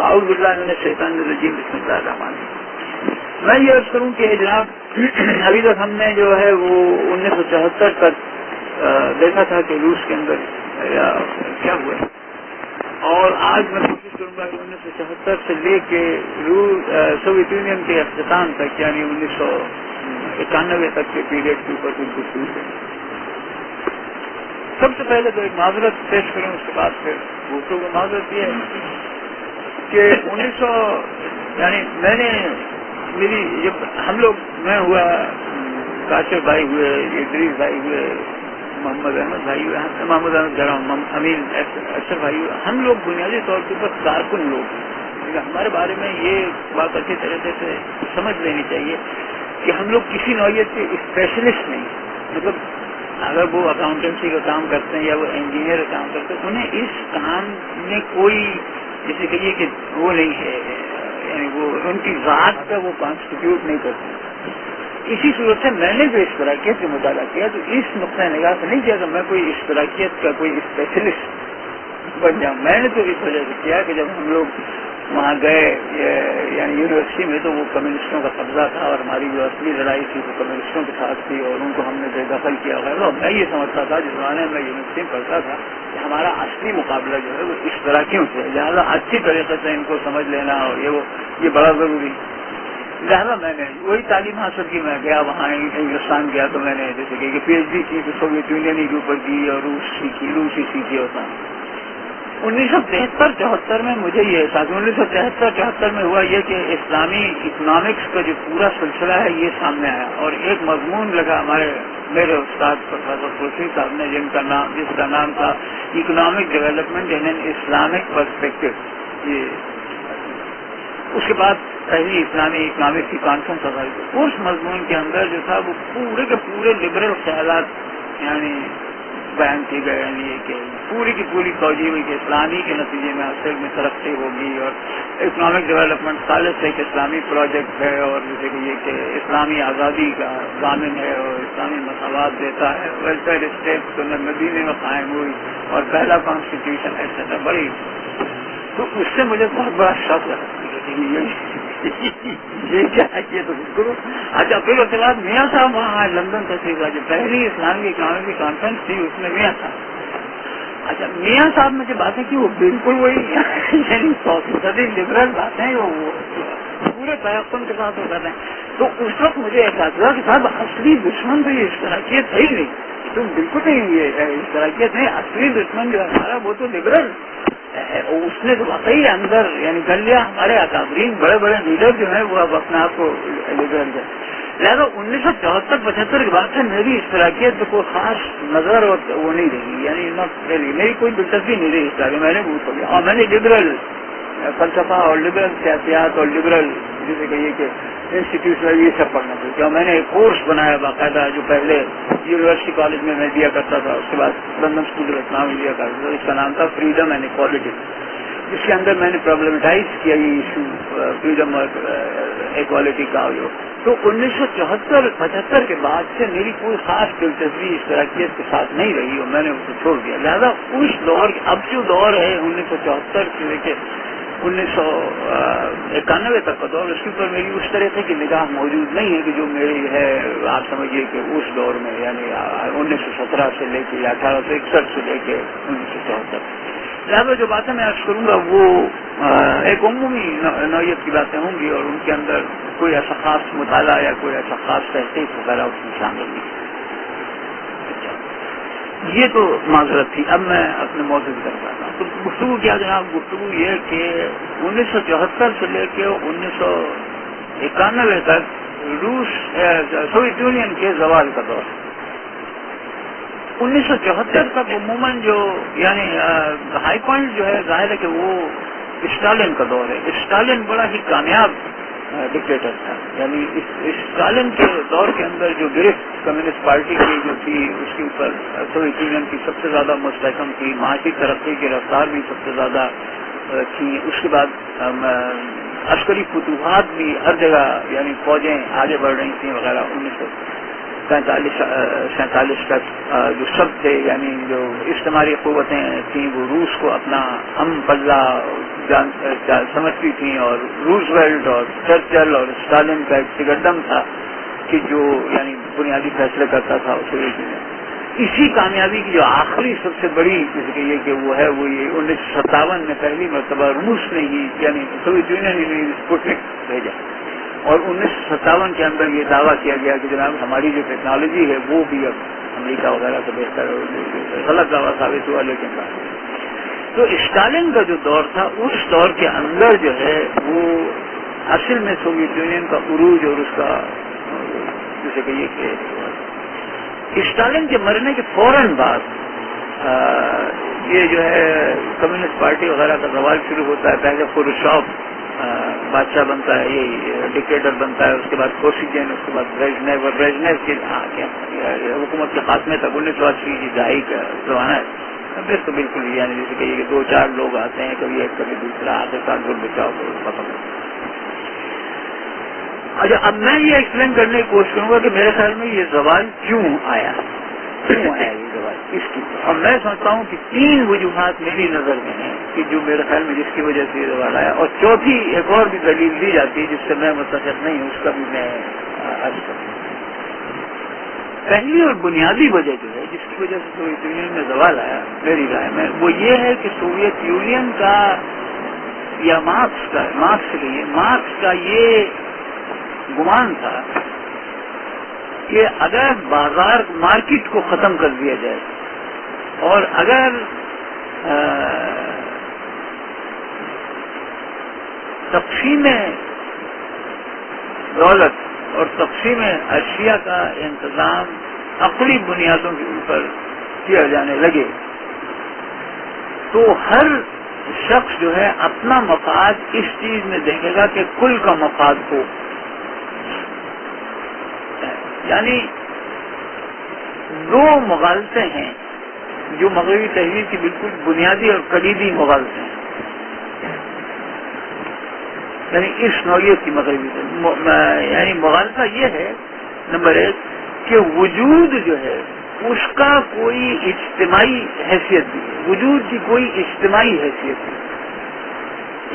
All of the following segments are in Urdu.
اعوذ باللہ من الشیطان الرجیم، بسم اللہ الرحمن الرحیم۔ میں یہ عرض کروں کہ جناب ابھی تک ہم نے جو ہے وہ 1974 تک دیکھا تھا کہ روس کے اندر کیا ہوا ہے، اور آج میں کوشش کروں گا کہ 1974 سے لے کے سوویت یونین کے اختتام تک یعنی 1991 تک کے پیریڈ کے اوپر کچھ گفتگو کریں۔ سب سے پہلے تو ایک معذرت پیش کریں، اس کے بعد پھر دوسروں کو معذرت یہ ہے کہ 1900 یعنی میں نے میری جب ہم لوگ میں ہوا، کاشف بھائی ہوئے، ادریس بھائی ہوئے، محمد احمد بھائی ہوئے، محمد احمد جرام، امین اشرف بھائی ہوئے، ہم لوگ بنیادی طور کے اوپر کارکن لوگ ہیں۔ ہمارے بارے میں یہ بات اچھی طرح سے سمجھ لینی چاہیے کہ ہم لوگ کسی نوعیت کے اسپیشلسٹ نہیں، مطلب اگر وہ اکاؤنٹنسی کا کام کرتے ہیں یا وہ انجینئر کا کام کرتے ہیں، انہیں اس کام میں کوئی جیسے کہیے کہ وہ نہیں ہے، یعنی وہ ان کی ذات کا وہ کانسٹیٹیوٹ نہیں کرتے۔ اسی صورت سے میں نے جو اشتراکیت کا مطالعہ کیا تو اس نقطۂ نگاہ سے نہیں کیا کہ میں کوئی اشتراکیت کا کوئی اسپیشلسٹ بن جاؤں۔ میں نے تو اس وجہ سے کیا کہ جب ہم لوگ وہاں گئے یعنی یونیورسٹی میں تو وہ کمیونسٹوں کا قبضہ تھا اور ہماری جو اصلی لڑائی تھی وہ کمیونسٹوں کے ساتھ تھی اور ان کو ہم نے بے دخل کیا وغیرہ۔ میں یہ سمجھتا تھا جس زمانے میں یونیورسٹی میں پڑھتا تھا کہ ہمارا اصلی مقابلہ جو ہے وہ اشتراکیوں سے، لہٰذا اچھی طریقے سے ان کو سمجھ لینا اور یہ بڑا ضروری۔ لہٰذا میں نے وہی تعلیم حاصل کی، میں گیا وہاں ہندوستان گیا تو میں نے جیسے کہ پی ایچ ڈی کی تو سوویت یونین ہی کے اوپر کی اور روس ہی سیکھی ہوتا۔ 1973-74 میں مجھے یہ احساس، 1973-74 میں ہوا یہ کہ اسلامی اکنامکس کا جو پورا سلسلہ ہے یہ سامنے آیا اور ایک مضمون لگا میرے استاد پروفیسر خورشید صاحب نے جس کا نام تھا economic development in an Islamic perspective. اس کے بعد پہلی اسلامی اکنامکس کی کانفرنس ہو، اس مضمون کے اندر جو تھا وہ پورے کے پورے لبرل خیالات یعنی بیان کی گئے، یعنی کہ پوری کی پوری توجہ ہوئی کہ اسلامی کے نتیجے میں اصل میں ترقی ہوگی اور اکنامک ڈیولپمنٹ خالص ایک اسلامی پروجیکٹ ہے اور جیسے کہ یہ کہ اسلامی آزادی کا ضامن ہے اور اسلامی مساوات دیتا ہے، ویلفیئر اسٹیٹ تو مدینے میں قائم ہوئی اور پہلا کانسٹیٹیوشن ایسا بڑی، تو اس سے مجھے بہت بڑا شوق لگا یہ کیا ہے، یہ تو بالکل۔ اچھا پھر اس کے بعد میاں صاحب وہاں لندن تشریف لائے، جو پہلی اسلامی اکنامک کی کانفرنس تھی اس میں میاں صاحب، اچھا میاں صاحب نے جو باتیں کی وہ بالکل وہی یعنی 100% لبرل باتیں وہ پورے تیقن کے ساتھ وہ کر رہے ہیں۔ تو اس وقت مجھے احساس ہوا کہ صاحب اصلی دشمن تو یہ اشتراکیت ہے ہی نہیں، تم بالکل نہیں، یہ اشتراکیت نہیں، اصلی دشمن جو ہے ہمارا وہ تو لبرل ہے۔ اس نے تو واقعی اندر یعنی کر لیا، ہمارے اکابرین بڑے بڑے لیڈر جو ہیں وہ اب اپنے آپ کو لبرل کر، لہٰذا 1974-75 کے بعد سے میری اشتراکیت تو کوئی خاص نظر اور وہ نہیں رہی، یعنی میری کوئی دلچسپی نہیں رہی اس میں نے بھول گیا، اور میں نے لبرل فلسفہ اور لبرل سیاسیات اور لبرل جیسے کہیے کہ انسٹیٹیوشنل یہ سب پڑھنا چاہیے۔ میں نے ایک کورس بنایا باقاعدہ جو پہلے یونیورسٹی کالج میں دیا کرتا تھا، اس کے بعد لندن اسکول آف اکنامکس دیا کرتا تھا، اس کا نام تھا فریڈم اینڈ ایکوالٹی، جس کے اندر میں نے پرابلمٹائز کیا یہ ایشو فریڈم اور ایکوالٹی کا۔ تو 1974-75 کے بعد سے میری کوئی خاص دلچسپی اشتراکیت کے ساتھ نہیں رہی اور میں نے اسے چھوڑ دیا، لہٰذا اس دور اب جو دور ہے 1974 سے لے کے 1991 تک کا دور، اس کے اوپر میری اس طریقے کی نگاہ موجود نہیں ہے کہ جو میری ہے آپ سمجھیے کہ اس دور میں یعنی 1917 سے لے کے یا 1861 سے لے کے 1974۔ لہٰذا جو باتیں میں عرض کروں گا وہ ایک عمومی نوعیت کی باتیں ہوں گی اور ان کے اندر کوئی ایسا خاص مطالعہ یا کوئی ایسا خاص تحقیق وغیرہ اس میں شامل نہیں۔ یہ تو معذرت تھی، اب میں اپنے موضوع کی طرف آتا ہوں۔ تو گفتگو کیا جناب، گفتگو یہ کہ 1974 سے لے کے 1991 تک سوویت یونین کے زوال کا دور، 1974 تک عموماً جو یعنی ہائی پوائنٹ جو ہے ظاہر ہے کہ وہ اسٹالن کا دور ہے۔ اسٹالن بڑا ہی کامیاب ڈکٹیٹر تھا، یعنی اسٹالن کے دور کے اندر جو گرفت کمیونسٹ پارٹی کی جو تھی اس کے اوپر سوویت یونین کی سب سے زیادہ مستحکم تھی، معاشی ترقی کی رفتار بھی سب سے زیادہ تھی، اس کے بعد عسکری فتوحات بھی ہر جگہ یعنی فوجیں آگے بڑھ رہی تھیں وغیرہ۔ 47 تک جو سب تھے، یعنی جو استعماری قوتیں تھیں وہ روس کو اپنا ہم پلہ سمجھتی تھیں، اور روزویلٹ اور چرچل اور اسٹالن کا ایک تگڈم تھا کہ جو یعنی بنیادی فیصلے کرتا تھا اسے. اسی کامیابی کی جو آخری سب سے بڑی جیسے کہ یہ کہ وہ ہے وہ یہ 1957 میں پہلی مرتبہ روس نے ہی یعنی سوویت یونین نے اسپوتنک بھیجا، اور 1957 کے اندر یہ دعویٰ کیا گیا کہ جناب ہماری جو ٹیکنالوجی ہے وہ بھی اب امریکہ وغیرہ سے بہتر ہے. غلط دعویٰ ثابت ہوا لیکن تو اسٹالن کا جو دور تھا اس دور کے اندر جو ہے وہ اصل میں سوویت یونین کا عروج اور اس کا جیسے کہ یہ کہ اسٹالن کے مرنے کے فوراً بعد یہ جو ہے کمیونسٹ پارٹی وغیرہ کا زوال شروع ہوتا ہے. پہلے خروشچوف بادشاہ بنتا ہے، یہ ڈکٹیٹر بنتا ہے، اس کے بعد کوسیگن، اس کے بعد بریژنیو، اور بریژنیو کی حکومت کے خاتمے تک 1980 کی دہائی کا زمانہ ہے. پھر تو بالکل یعنی جیسے کہ یہ 2-4 لوگ آتے ہیں، کبھی ایک کبھی دوسرا، آخرکار بچاؤ ختم. اچھا، اب میں یہ ایکسپلین کرنے کی کوشش کروں گا کہ میرے خیال میں یہ زوال کیوں آیا یہ زوال اس کی. اور میں سمجھتا ہوں کہ 3 وجوہات میری نظر میں ہیں کہ جو میرے خیال میں جس کی وجہ سے یہ زوال آیا، اور چوتھی ایک اور بھی دلیل دی جاتی ہے جس سے میں متفق نہیں ہوں، اس کا بھی میں عرض کروں. پہلی اور بنیادی وجہ جو ہے جس کی وجہ سے سوویت یونین میں زوال آیا میری رائے میں وہ یہ ہے کہ سوویت یونین کا یا مارکس کا یہ گمان تھا کہ اگر مارکیٹ کو ختم کر دیا جائے اور اگر تقسیم دولت اور تقسیم اشیاء کا انتظام عقلی بنیادوں کے اوپر کیا جانے لگے تو ہر شخص جو ہے اپنا مفاد اس چیز میں دیکھے گا کہ کل کا مفاد ہو. یعنی 2 مغالطے ہیں جو مغربی تحریر کی بالکل بنیادی اور کلیدی مغالطے ہیں، یعنی اس نوعیت کی مغربی یعنی مغالطہ یہ ہے نمبر 1 کہ وجود جو ہے اس کا کوئی اجتماعی حیثیت نہیں ہے، وجود کی کوئی اجتماعی حیثیت نہیں.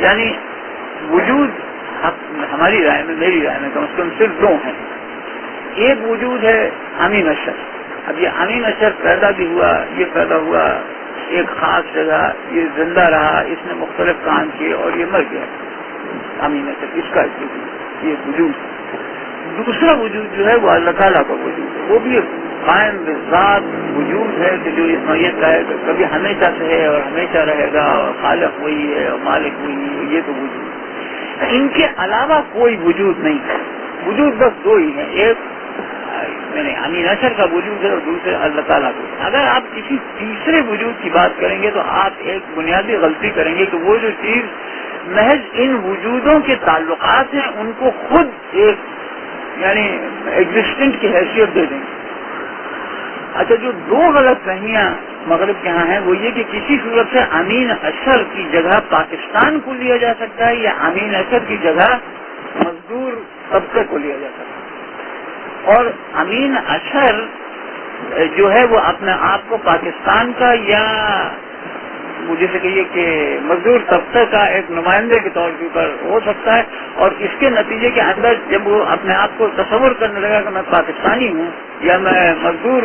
یعنی وجود ہماری رائے میں میری رائے میں کم از کم صرف 2 ہیں. ایک وجود ہے امین اشر. اب یہ امین اشر پیدا بھی ہوا، یہ پیدا ہوا ایک خاص جگہ، یہ زندہ رہا، اس نے مختلف کام کیے اور یہ مر گیا. امین اشر اس کا یہ وجود. دوسرا وجود جو ہے وہ اللہ تعالیٰ کا وجود ہے، وہ بھی ایک قائم ذات وجود ہے کہ جو اس نوعیت کا ہے، کبھی ہمیشہ سے ہے اور ہمیشہ رہے گا، اور خالق وہی ہے اور مالک وہی ہے. یہ تو وجود. ان کے علاوہ کوئی وجود نہیں ہے. وجود بس 2 ہی ہیں، ایک امین اشر کا وجود ہے اور دوسرے اللہ تعالیٰ کا. اگر آپ کسی تیسرے وجود کی بات کریں گے تو آپ ایک بنیادی غلطی کریں گے کہ وہ جو چیز محض ان وجودوں کے تعلقات ہیں ان کو خود ایک یعنی ایگزسٹنٹ کی حیثیت دے دیں. اچھا، جو 2 غلط فہمیاں مغرب کے ہاں ہیں وہ یہ کہ کسی صورت سے امین اشر کی جگہ پاکستان کو لیا جا سکتا ہے یا امین اشر کی جگہ مزدور طبقے کو لیا جا سکتا ہے. اور امین اشر جو ہے وہ اپنے آپ کو پاکستان کا یا جیسے کہ یہ کہ مزدور طبقے کا ایک نمائندے کے طور پر ہو سکتا ہے، اور اس کے نتیجے کے اندر جب وہ اپنے آپ کو تصور کرنے لگا کہ میں پاکستانی ہوں یا میں مزدور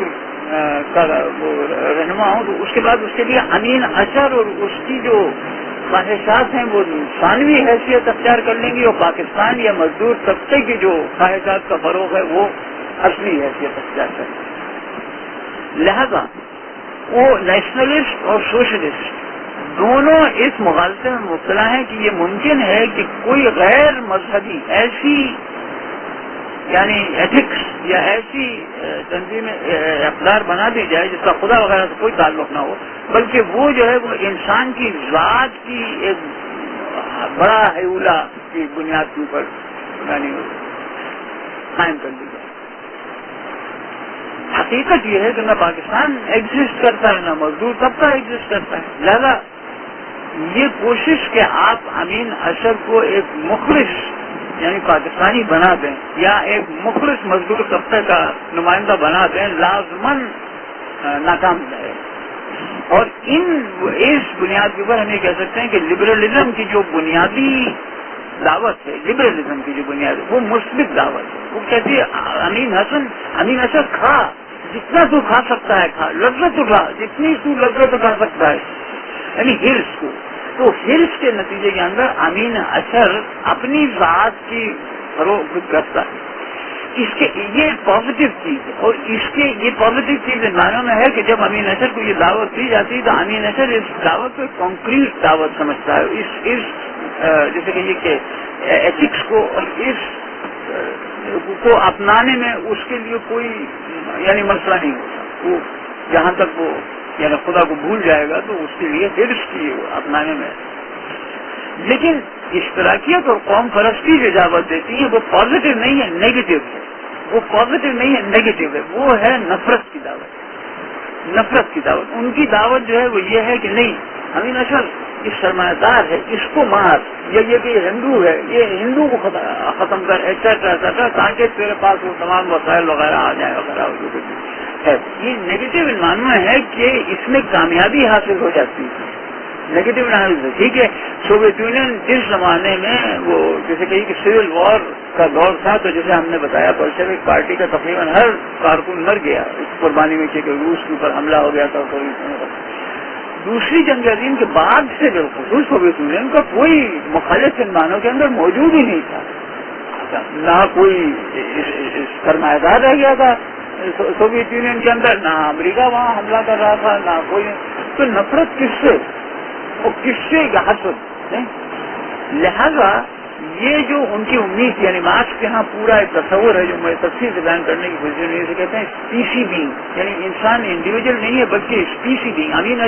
کا وہ رہنما ہوں تو اس کے بعد اس کے لیے امین اشر اور اس کی جو خواہشات ہیں وہ ثانوی حیثیت اختیار کر لیں گی، اور پاکستان یا مزدور طبقے کی جو خواہشات کا فروغ ہے وہ اصلی حیثیت اختیار کریں گے. لہذا وہ نیشنلسٹ اور سوشلسٹ دونوں اس مغالطے میں مبتلا ہیں کہ یہ ممکن ہے کہ کوئی غیر مذہبی ایسی یعنی ایتھکس یا ایسی تنظیم اقدار بنا دی جائے جس کا خدا وغیرہ سے کوئی تعلق نہ ہو، بلکہ وہ جو ہے وہ انسان کی ذات کی ایک بڑا حیولہ کی بنیاد کے اوپر یعنی قائم کر دی جائے. حقیقت یہ ہے کہ نہ پاکستان ایگزسٹ کرتا ہے نہ مزدور طبقہ ایگزسٹ کرتا ہے. لہذا یہ کوشش کہ آپ امین اشر کو ایک مخلص یعنی پاکستانی بنا دیں یا ایک مخلص مزدور طبقے کا نمائندہ بنا دیں، لازماً ناکام جائے. اور اس بنیاد کے اوپر ہم یہ کہہ سکتے ہیں کہ لبرلزم کی جو بنیادی دعوت ہے، لبرلزم کی جو بنیاد ہے وہ مثبت دعوت ہے. وہ کہتی ہے امین حسن کھا، جتنا تو کھا سکتا ہے کھا، لذت اٹھا جتنی تو لذت اٹھا سکتا ہے، یعنی ہرس کو. تو ہرس کے نتیجے کے اندر امین اشر اپنی ذات کی فروغ کرتا ہے. اس کے یہ پازیٹو چیز ہے، اور اس کے یہ پازیٹو چیز معنوں میں ہے کہ جب امین اشر کو یہ دعوت دی جاتی ہے تو امین اشر اس دعوت کو کانکریٹ دعوت سمجھتا ہے. اس جیسے کہ یہ کہ ایتھکس کو اور اس کو اپنانے میں اس کے لیے کوئی یعنی مسئلہ نہیں ہوتا. وہ جہاں تک وہ یعنی خدا کو بھول جائے گا تو اس کے لیے حرص کی اپنانے میں. لیکن اشتراکیت اور قوم پرستی جو دعوت دیتی ہے وہ پازیٹو نہیں ہے، نیگیٹو ہے. وہ پازیٹو نہیں ہے، نیگیٹو ہے. وہ ہے نفرت کی دعوت. نفرت کی دعوت ان کی دعوت جو ہے وہ یہ ہے کہ نہیں، امین اشر یہ سرمایہ دار ہے، اس کو مار، یا یہ کہ ہندو ہے، یہ ہندو کو ختم کر، ایٹسٹرا تاکہ تیرے پاس وہ تمام وسائل وغیرہ آ جائے وغیرہ ہے. یہ نیگیٹو ماننا ہے کہ اس میں کامیابی حاصل ہو جاتی ہے. نیگیٹو انالیسس ٹھیک ہے. سوویت یونین جس زمانے میں وہ جیسے کہی کہ سول وار کا دور تھا، تو جیسے ہم نے بتایا بولشوک پارٹی کا تقریباً ہر کارکن مر گیا اس قربانی میں کہ روس کے اوپر حملہ ہو گیا تھا. دوسری جنگ عظیم کے بعد سے بالخصوص سوویت یونین کا کوئی مخالف انسانوں کے اندر موجود ہی نہیں تھا. نہ کوئی سرمایہ دار رہ گیا تھا سوویت یونین کے اندر، نہ امریکہ وہاں حملہ کر رہا تھا، نہ کوئی. تو نفرت کس سے اور کس سے حسد. لہذا یہ جو ان کی امید یعنی مارکس کے ہاں پورا ایک تصور ہے جو میں تفصیل سے بیان کرنے کی کوشش نہیں سے کہتے ہیں اسپیسی بینگ، یعنی انسان انڈیویجل نہیں ہے بلکہ اسپیسی بینگ. امین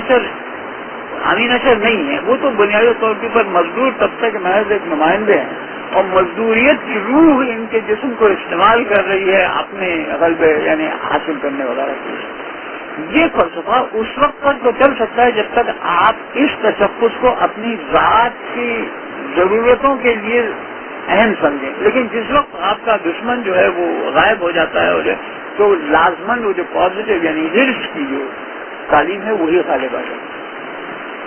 اشر نہیں ہے، وہ تو بنیادی طور کے اوپر مزدور طبقے کے محض ایک نمائندے ہیں، اور مزدوریت کی روح ان کے جسم کو استعمال کر رہی ہے اپنے غلبے یعنی حاصل کرنے وغیرہ کے. یہ فلسفہ اس وقت تک تو چل سکتا ہے جب تک آپ اس تشخص کو اپنی ذات کی ضرورتوں کے لیے اہم سمجھیں. لیکن جس وقت آپ کا دشمن جو ہے وہ غائب ہو جاتا ہے تو لازماً وہ جو پازیٹو یعنی ہرس کی جو تعلیم ہے وہی غالب آ جاتی ہے.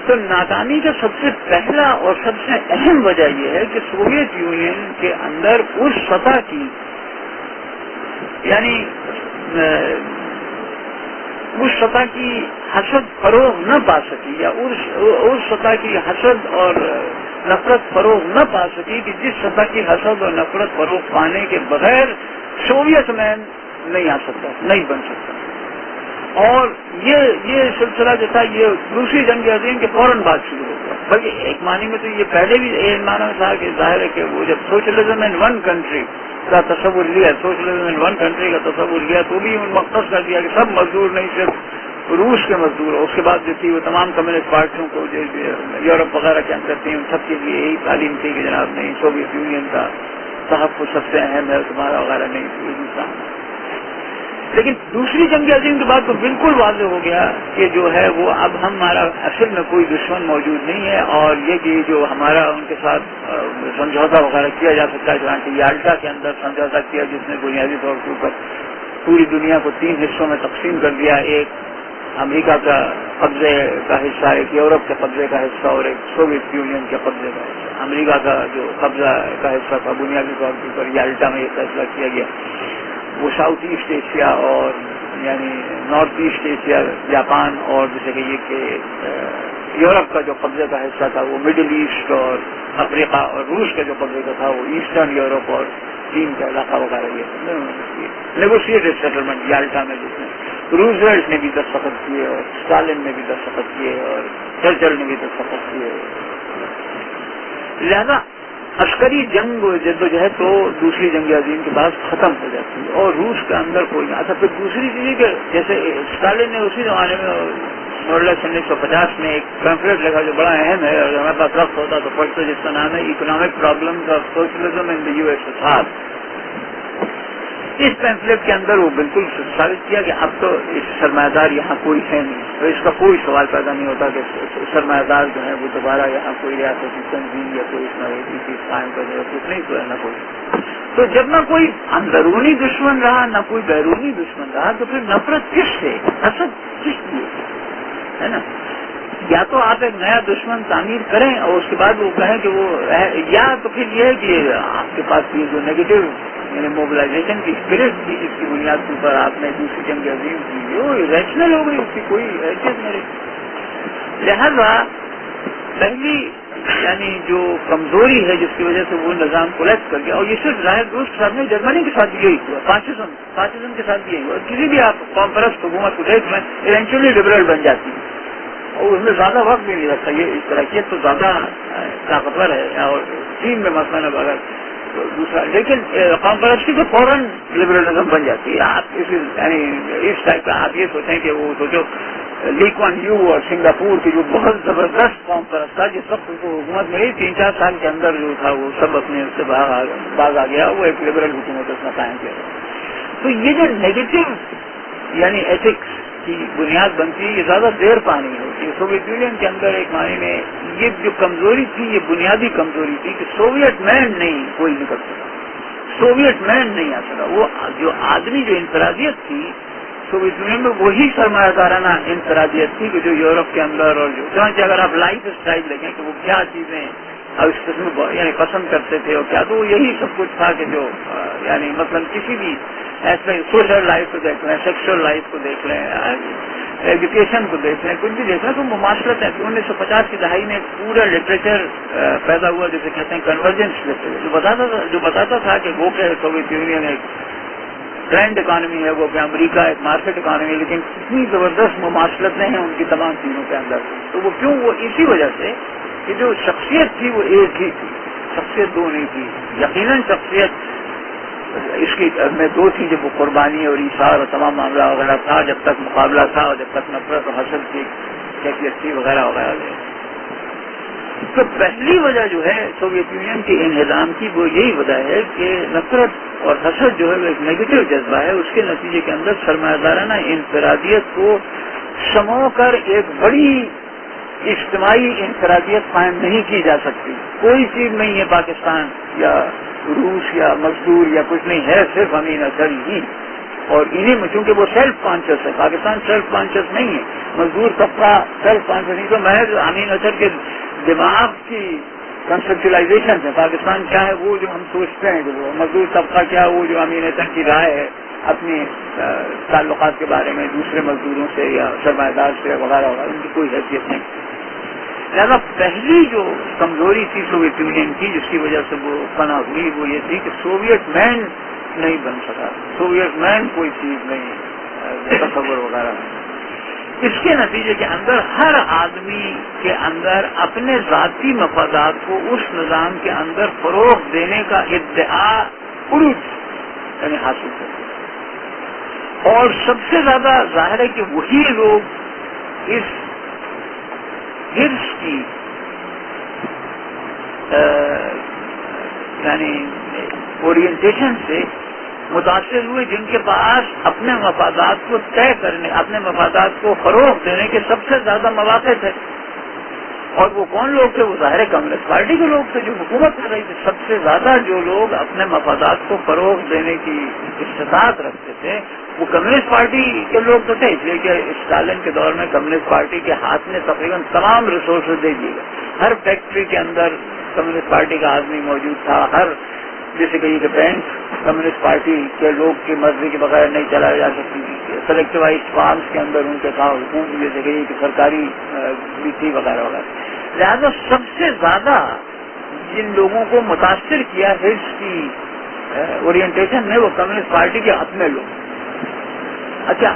تو ناکامی کا سب سے پہلا اور سب سے اہم وجہ یہ ہے کہ سوویت یونین کے اندر اس سطح کی یعنی اس سطح کی حسد فروغ نہ پا سکی، یا اس سطح کی حسد اور نفرت فروغ نہ پا سکی کہ جس سطح کی حسد اور نفرت فروغ پانے کے بغیر سوویت مین نہیں آ سکتا، نہیں بن سکتا. اور یہ سلسلہ جو تھا یہ دوسری جنگ عظیم کے فوراً بعد شروع ہو گیا. بلکہ ایک معنی میں تو یہ پہلے بھی ایک معنی میں تھا کہ ظاہر ہے کہ وہ جب سوشلزم ان ون کنٹری کا تصور لیا، سوشلزم ان ون کنٹری کا تصور لیا تو بھی ان مختص کر دیا کہ سب مزدور نہیں صرف روس کے مزدور. اس کے بعد جو تھی وہ تمام کمیونسٹ پارٹیوں کو جو یورپ وغیرہ کے اندر تھی ان سب کے لیے یہی تعلیم تھی کہ جناب نہیں سوویت یونین کا تحفظ سب سے اہم ہے، تمہارا وغیرہ نہیں تھی. لیکن دوسری جنگ عظیم کے بعد تو بالکل واضح ہو گیا کہ جو ہے وہ اب ہمارا اصل میں کوئی دشمن موجود نہیں ہے، اور یہ کہ جو ہمارا ان کے ساتھ سمجھوتا وغیرہ کیا جا سکتا ہے، چنانچہ یالٹا کے اندر سمجھوتا کیا جس نے بنیادی طور کے اوپر پوری دنیا کو 3 حصوں میں تقسیم کر دیا. ایک امریکہ کا قبضے کا حصہ، ایک یورپ کے قبضے کا حصہ اور ایک سوویت یونین کے قبضے کا حصہ. امریکہ کا جو قبضہ کا حصہ تھا بنیادی طور کے اوپر یالٹا میں یہ فیصلہ کیا گیا. وہ ساؤتھ ایسٹ ایشیا اور یعنی نارتھ ایسٹ ایشیا، جاپان اور جیسے کہ یہ کہ یورپ کا جو قبضے کا حصہ تھا وہ مڈل ایسٹ اور افریقہ، اور روس کا جو قبضے کا تھا وہ ایسٹرن یورپ اور چین کا علاقہ وغیرہ. یہ نیگوشیٹڈ سیٹلمنٹ یالٹا میں جس میں روزویلٹ نے بھی دستخط کیے اور اسٹالن نے بھی دستخط کیے اور چرچل نے بھی دستخط کیے. لہذا عسکری جنگ و جدوجہد تو دوسری جنگ عظیم کے بعد ختم ہو جاتی ہے اور روس کے اندر کوئی نہیں. اچھا پھر دوسری چیز کہ جیسے اسٹالن نے اسی زمانے میں 1950 میں ایک پمفلیٹ لکھا جو بڑا اہم ہے، اور ہمارے پاس وقت ہوتا تو پڑھتے، جس کا نام ہے economic problems of socialism in the U S S R. اس پیمفلیٹ کے اندر وہ بالکل ثابت کیا کہ اب تو اس سرمایہ دار یہاں کوئی ہے نہیں، تو اس کا کوئی سوال پیدا نہیں ہوتا کہ سرمایہ دار جو ہے وہ دوبارہ یہاں کوئی ریاستی تنظیم یا کوئی اس چیز قائم کرنے کا کچھ نہیں تو نہ کوئی. تو جب نہ کوئی اندرونی دشمن رہا نہ کوئی بیرونی دشمن رہا تو پھر نفرت کس سے، حسد کس لیے، ہے نا؟ یا تو آپ ایک نیا دشمن تعمیر کریں اور اس کے بعد وہ کہیں کہ وہ، یا تو پھر یہ ہے کہ آپ کے پاس یہ جو نیگیٹو یعنی موبلائزیشن کی اسپرٹ تھی جس کی بنیاد کے اوپر آپ نے دوسری جنگ عظیم کی وہ ریشنل ہو گئی، اس کی کوئی حیثیت نہیں. لہذا پہلی یعنی جو کمزوری ہے جس کی وجہ سے وہ نظام کولیپس کر گیا، اور یہ صرف ظاہر دوست صاحب نے جرمنی کے ساتھ یہی ہوا، فاشزم کے ساتھ یہی ہوا. کسی بھی آپ قوم پرست حکومت کو دیکھ لیں ایونچولی لبرل بن جاتی ہے اور اس میں زیادہ وقت بھی نہیں لگتا. یہ ترقیت تو زیادہ طاقتور ہے اور چین میں مثلاً اگر دوسرا، لیکن قوم پرستی تو فوراً لبرلزم بن جاتی ہے. آپ یعنی اس ٹائپ کا آپ یہ سوچیں کہ وہ سوچو لی کوان یو اور سنگاپور کی جو بہت زبردست قوم پرست تھا جس وقت کو حکومت ملی 3-4 سال کے اندر جو تھا وہ سب اپنے اس سے باز آ گیا، وہ ایک لبرل حکومت اس نے قائم کیا. تو یہ جو نیگیٹو یعنی ایتھکس کی بنیاد بنتی ہے یہ زیادہ دیر پانی ہوتی ہے. سوویت یونین کے اندر ایک معنی میں یہ جو کمزوری تھی یہ بنیادی کمزوری تھی کہ سوویت مین نہیں کوئی نکل سکا، سوویت مین نہیں آ سکا. وہ جو آدمی جو انفرادیت تھی سوویت یونین میں وہی سرمایہ دارانہ انفرادیت تھی کہ جو یورپ کے اندر اور جو چنانچہ اگر آپ لائف اسٹائل دیکھیں کہ وہ کیا چیزیں اب اس قسم یعنی پسند کرتے تھے اور کیا، تو یہی سب کچھ تھا کہ جو یعنی مثلاً کسی بھی ایسے سوشل لائف کو دیکھ لیں، سیکشل لائف کو دیکھ لیں، ایجوکیشن کو دیکھ لیں، کچھ بھی دیکھ لیں تو مماثلت ہے. 1950 کی دہائی میں پورا لٹریچر پیدا ہوا جسے کہتے ہیں کنورجنس لٹریچر، جو بتاتا تھا کہ وہ کہ سوویت یونین ایک گرینڈ اکانومی ہے، وہ کہ امریکہ ایک مارکیٹ اکانومی ہے، لیکن کتنی زبردست مماثلتیں ہیں ان کی تمام چیزوں کے اندر. تو وہ کیوں؟ وہ اسی وجہ سے کہ جو شخصیت تھی وہ ایک ہی تھی، شخصیت دو نہیں تھی. یقیناً شخصیت اس کی میں دو تھی، جب وہ قربانی اور ایثار اور تمام معاملہ وغیرہ تھا، جب تک مقابلہ تھا اور جب تک نفرت اور حسد کی کیفیت تھی وغیرہ وغیرہ. تو پہلی وجہ جو ہے سوویت یونین کے انہدام کی وہ یہی وجہ ہے کہ نفرت اور حسد جو ہے وہ ایک نیگیٹو جذبہ ہے. اس کے نتیجے کے اندر سرمایہ دارانہ انفرادیت کو سمو کر ایک بڑی اجتماعی انفرادیت قائم نہیں کی جا سکتی. کوئی چیز نہیں ہے پاکستان یا روس یا مزدور یا کچھ نہیں ہے، صرف امین اظہر ہی. اور انہیں میں چونکہ وہ سیلف کانشیس ہے، پاکستان سیلف کانشیس نہیں ہے، مزدور طبقہ سیلف کانشیس نہیں. تو محض امین اظہر کے دماغ کی کنسپچلائزیشن ہے پاکستان کیا ہے وہ جو ہم سوچتے ہیں کہ وہ مزدور طبقہ کیا ہے وہ جو امین اظہر کی رائے ہے اپنے تعلقات کے بارے میں دوسرے مزدوروں سے یا سرمایہ دار سے وغیرہ وغیرہ، ان کی کوئی حیثیت نہیں. لہٰذا پہلی جو کمزوری تھی سوویت یونین کی جس کی وجہ سے وہ فنا ہوئی وہ یہ تھی کہ سوویت مین نہیں بن سکا، سوویت مین کوئی چیز نہیں، تصور وغیرہ نہیں. اس کے نتیجے کے اندر ہر آدمی کے اندر اپنے ذاتی مفادات کو اس نظام کے اندر فروغ دینے کا ادعا عروج یعنی حاصل کرتے. اور سب سے زیادہ ظاہر ہے کہ وہی لوگ اس حرص کی یعنی اورینٹیشن سے متاثر ہوئے جن کے پاس اپنے مفادات کو طے کرنے، اپنے مفادات کو فروغ دینے کے سب سے زیادہ مواقع تھے. اور وہ کون لوگ تھے؟ وہ ظاہر کمیونسٹ پارٹی کے لوگ تھے جو حکومت کر رہی تھی. سب سے زیادہ جو لوگ اپنے مفادات کو فروغ دینے کی استطاعت رکھتے تھے وہ کمیونسٹ پارٹی کے لوگ تو تھے، اس لیے کہ اسٹالن کے دور میں کمیونسٹ پارٹی کے ہاتھ میں تقریباً تمام ریسورسز دے دیے گئے. ہر فیکٹری کے اندر کمیونسٹ پارٹی کا آدمی موجود تھا. ہر جیسے کہ یہ بینک کمیونسٹ پارٹی کے لوگ کی مرضی کے بغیر نہیں چلائی جا سکتی تھی. سلیکٹیوائز فارمز کے اندر ان کے تھا حقوق جیسے کہ یہ سرکاری بھی تھی وغیرہ وغیرہ. لہٰذا سب سے زیادہ جن لوگوں کو متاثر کیا حزب کی اورینٹیشن میں وہ کمیونسٹ پارٹی کے اپنے لوگ. اچھا،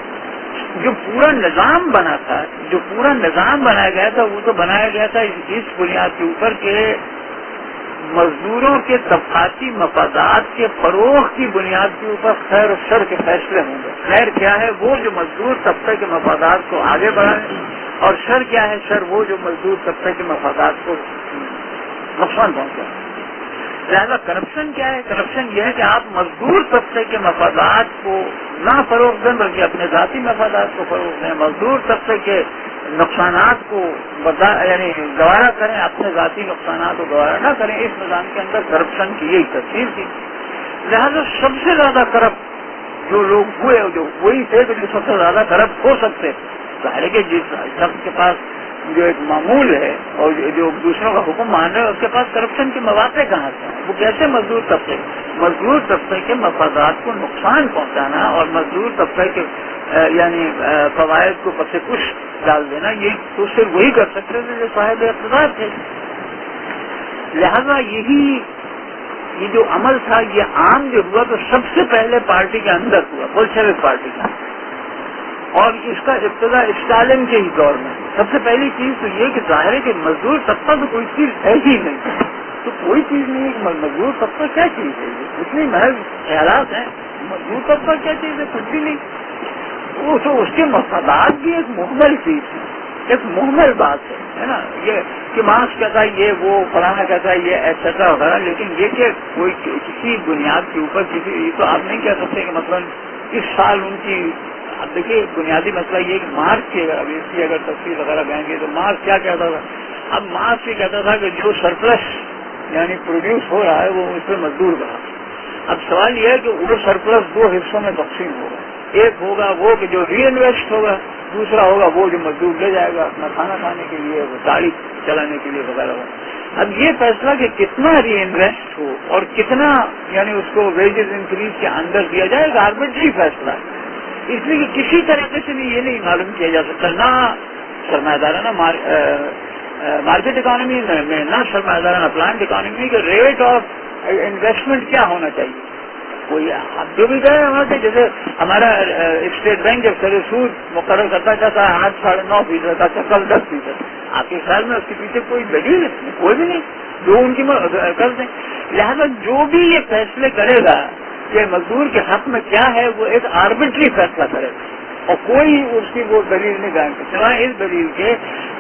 جو پورا نظام بنا تھا، جو پورا نظام بنایا گیا تھا وہ تو بنایا گیا تھا اس بنیاد کے اوپر کہ مزدوروں کے طبقاتی مفادات کے فروغ کی بنیاد کے اوپر خیر و شر کے فیصلے ہوں گے. خیر کیا ہے؟ وہ جو مزدور طبقے کے مفادات کو آگے بڑھائیں، اور شر کیا ہے؟ شر وہ جو مزدور طبقے کے مفادات کو نقصان پہنچائیں. لہٰذا کرپشن کیا ہے؟ کرپشن یہ ہے کہ آپ مزدور طبقے کے مفادات کو نہ فروغ دیں بلکہ اپنے ذاتی مفادات کو فروغ دیں، مزدور طبقے کے نقصانات کو یعنی گوارا کریں، اپنے ذاتی نقصانات کو گوارا نہ کریں۔ اس نظام کے اندر کرپشن کی یہی تفصیل تھی۔ لہذا سب سے زیادہ کرپٹ جو لوگ ہوئے جو وہی تھے جو سب سے زیادہ کرپٹ ہو سکتے۔ ظاہر ہے کہ جس شخص کے پاس جو ایک معمول ہے اور جو دوسروں کا حکم مان رہے ہیں اس کے پاس کرپشن کے مواقع کہاں سے ہیں؟ وہ کیسے مزدور طبقے کے مفادات کو نقصان پہنچانا اور مزدور طبقے کے یعنی فوائد کو پس پش ڈال دینا، یہ تو صرف وہی کر سکتے تھے جو صاحب اقتدار تھے۔ لہذا یہ جو عمل تھا یہ عام جو ہوا تو سب سے پہلے پارٹی کے اندر ہوا، بولشوک پارٹی کا، اور اس کا ابتدا اسٹالن کے ہی دور میں۔ سب سے پہلی چیز تو یہ کہ ظاہر ہے کہ مزدور طبقہ تو کوئی چیز ہے ہی نہیں، تو کوئی چیز نہیں ہے کہ مزدور طبقہ کیا چیز ہے، اتنی محض خیالات ہیں۔ مزدور طبقہ کیا چیز ہے؟ کچھ بھی نہیں۔ وہ تو اس کے مفادات بھی ایک محمل چیز ہے، ایک محمل بات ہے نا، یہ کہ مارکس کہتا ہے یہ وہ فلانا کہتا ہے یہ ایٹسٹرا وغیرہ، لیکن یہ کہ کوئی کسی بنیاد کے اوپر یہ تو آپ نہیں کہہ سکتے کہ مثلا اس سال ان کی، اب دیکھیے بنیادی مسئلہ یہ کہ مارکس کی اگر تفصیل وغیرہ کہیں گے تو مارکس کیا کہتا تھا؟ اب مارکس یہ کہتا تھا کہ جو سرپلس یعنی پروڈیوس ہو رہا ہے وہ اس پہ مزدور بنا۔ اب سوال یہ ہے کہ وہ سرپلس دو حصوں میں تقسیم ہوگا، ایک ہوگا وہ کہ جو ری انویسٹ ہوگا، دوسرا ہوگا وہ جو مزدور لے جائے گا اپنا کھانا کھانے کے لیے، گاڑی چلانے کے لیے وغیرہ۔ اب یہ فیصلہ کہ کتنا ری انویسٹ ہو اور کتنا یعنی اس کو ویجز انکریز کے اندر دیا جائے گا آربیٹری فیصلہ ہے، اس لیے کہ کسی طریقے سے بھی یہ نہیں معلوم کیا جا سکتا، نہ سرمایہ دارانہ مارکیٹ اکانومی میں، نہ سرمایہ دارانہ پلانٹ اکانومی کے ریٹ آف انویسٹمنٹ کیا ہونا چاہیے۔ کوئی اب جو بھی کہے وہاں سے، جیسے ہمارا اسٹیٹ بینک جب سر سود مقرر کرتا چاہتا ہے 8.9% کا، کل 10%، آپ کے خیال میں اس کے پیچھے کوئی دلیل کوئی بھی نہیں جو ان کی کر دیں۔ لہذا جو بھی یہ فیصلے کرے گا کہ مزدور کے حق میں کیا ہے وہ ایک آربیٹری فیصلہ کرے گا، اور کوئی اس کی وہ دلیل نہیں قائم کرے سوائے اس دلیل کے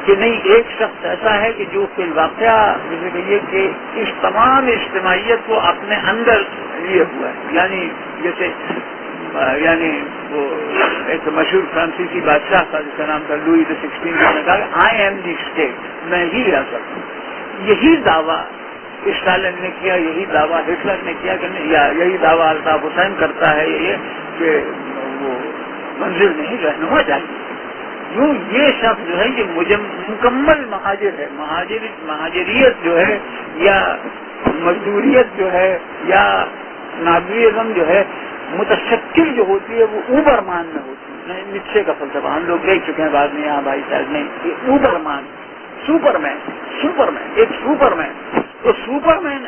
کہ نہیں ایک شخص ایسا ہے کہ جو فی الواقعہ جسے کہیے کہ اس تمام اجتماعیت کو اپنے اندر لیے ہوا ہے، یعنی جیسے یعنی وہ ایک مشہور فرانسیسی بادشاہ تھا جس کا نام تھا لوئی XVI، نے کہا آئی ایم دی اسٹیٹ، میں ہی ریاست ہوں۔ یہی دعویٰ اسٹالن نے کیا، یہی دعویٰ ہٹلر نے کیا کہ یہی دعویٰ الطاف حسین کرتا ہے یہ کہ وہ منزل نہیں رہنما چاہیے۔ یوں یہ شخص جو ہے کہ مجھے مکمل مہاجر ہے، مہاجریت جو ہے یا مزدوریت جو ہے یا نابیزم جو ہے متشکل جو ہوتی ہے وہ اوبرمان میں ہوتی ہے۔ نیچے کا فلسفہ ہم لوگ دیکھ چکے ہیں بعد میں یہاں بھائی صاحب نے، اوبرمان، سپرمین ایک سپرمین، تو سپرمین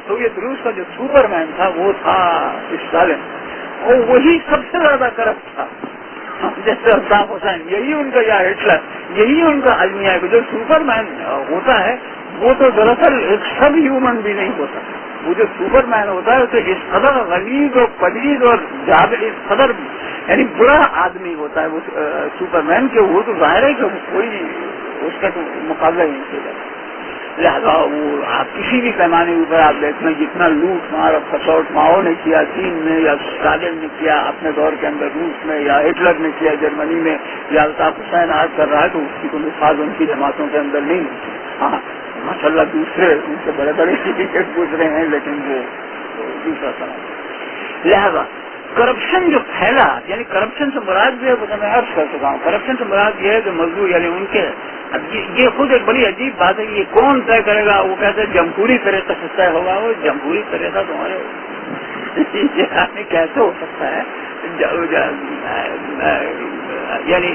سوویت روس کا جو سپرمین تھا وہ تھا اسٹالن، اور وہی سب سے زیادہ کرپٹ تھا، جیسے الطاف حسین، یہی ان کا یا ہٹلر، یہی ان کا المیہ ہے کہ جو سپرمین ہوتا ہے وہ تو دراصل ایک سب ہیومن بھی نہیں ہوتا، وہ جو سپر مین ہوتا ہے تو اس قدر غلیظ اور پلید اور اس قدر یعنی برا آدمی ہوتا ہے وہ سپر مین کے، وہ تو ظاہر ہے کہ کوئی اس کا تو مقابلہ ہی نہیں کیا جاتا۔ لہٰذا وہ آپ کسی بھی پیمانے اوپر آپ دیکھنا جتنا لوٹ مار اور خسوٹ ماؤ نے کیا چین میں یا اسٹالن نے کیا اپنے دور کے اندر روس میں یا ہٹلر نے کیا جرمنی میں یا الطاف حسین آج کر رہا ہے تو اس کی کوئی مثال ان کی جماعتوں کے اندر نہیں۔ ہاں ماشاء اللہ دوسرے ان سے بڑے بڑے سرٹیفکیٹ گزرے ہیں لیکن وہ دوسرا سوال۔ لہذا کرپشن جو پھیلا، یعنی کرپشن سے مراد جو ہے وہ میں عرض کر چکا ہوں، کرپشن سے مراد یہ ہے کہ مزدور یعنی ان کے، اب یہ خود ایک بڑی عجیب بات ہے کہ یہ کون طے کرے گا؟ وہ کہتے ہیں جمہوری طریقے سے طے ہوگا۔ وہ جمہوری طریقہ تمہارے کیسے ہو سکتا ہے؟ یعنی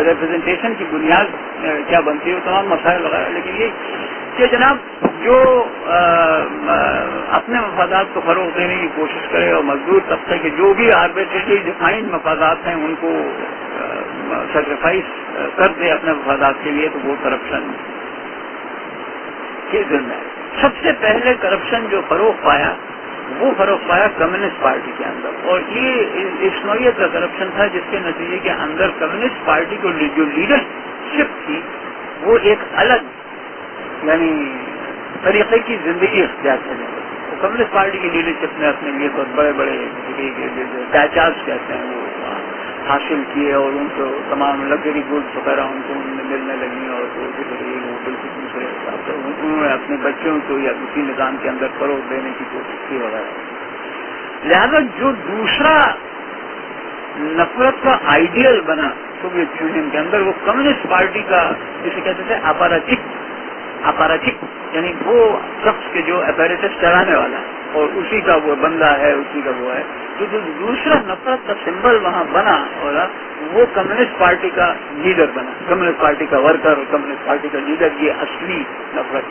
ریپرزنٹیشن کی بنیاد کیا بنتی ہے، تمام مسائل وغیرہ، لیکن یہ کہ جناب جو اپنے مفادات کو فروغ دینے کی کوشش کرے اور مزدور طبقے کے جو بھی آربیٹریٹلی ڈیفائنڈ مفادات ہیں ان کو سیکریفائس کر دے اپنے مفادات کے لیے، تو وہ کرپشن کے ذمہ ہے۔ سب سے پہلے کرپشن جو فروغ پایا وہ فروغ پایا کمیونسٹ پارٹی کے اندر، اور یہ اس نوعیت کا کرپشن تھا جس کے نتیجے کے اندر کمیونسٹ پارٹی کو جو لیڈرشپ تھی وہ ایک الگ یعنی طریقے کی زندگی اختیار کرنے لگے. کمیونسٹ پارٹی کی لیڈرشپ نے اپنے لیے بہت بڑے بڑے ٹیچارز کہتے ہیں وہ حاصل کیے اور ان کو تمام لگژری گڈس وغیرہ ان کو ان میں ملنے لگی اور بالکل دوسرے حساب سے انہوں نے اپنے بچوں کو یا اسی نظام کے اندر فروغ دینے کی کوشش کی وغیرہ. لہذا جو دوسرا نفرت کا آئیڈیل بنا سوویت یونین کے اندر وہ کمیونسٹ پارٹی کا جسے کہتے تھے اپاراچک یعنی وہ شخص کے جو اپیریٹس چلانے والا اور اسی کا وہ بندہ ہے اسی کا وہ ہے. تو جو دوسرا نفرت کا سمبل وہاں بنا اور وہ کمیونسٹ پارٹی کا لیڈر بنا, کمیونسٹ پارٹی کا ورکر اور کمیونسٹ پارٹی کا لیڈر, یہ اصلی نفرت.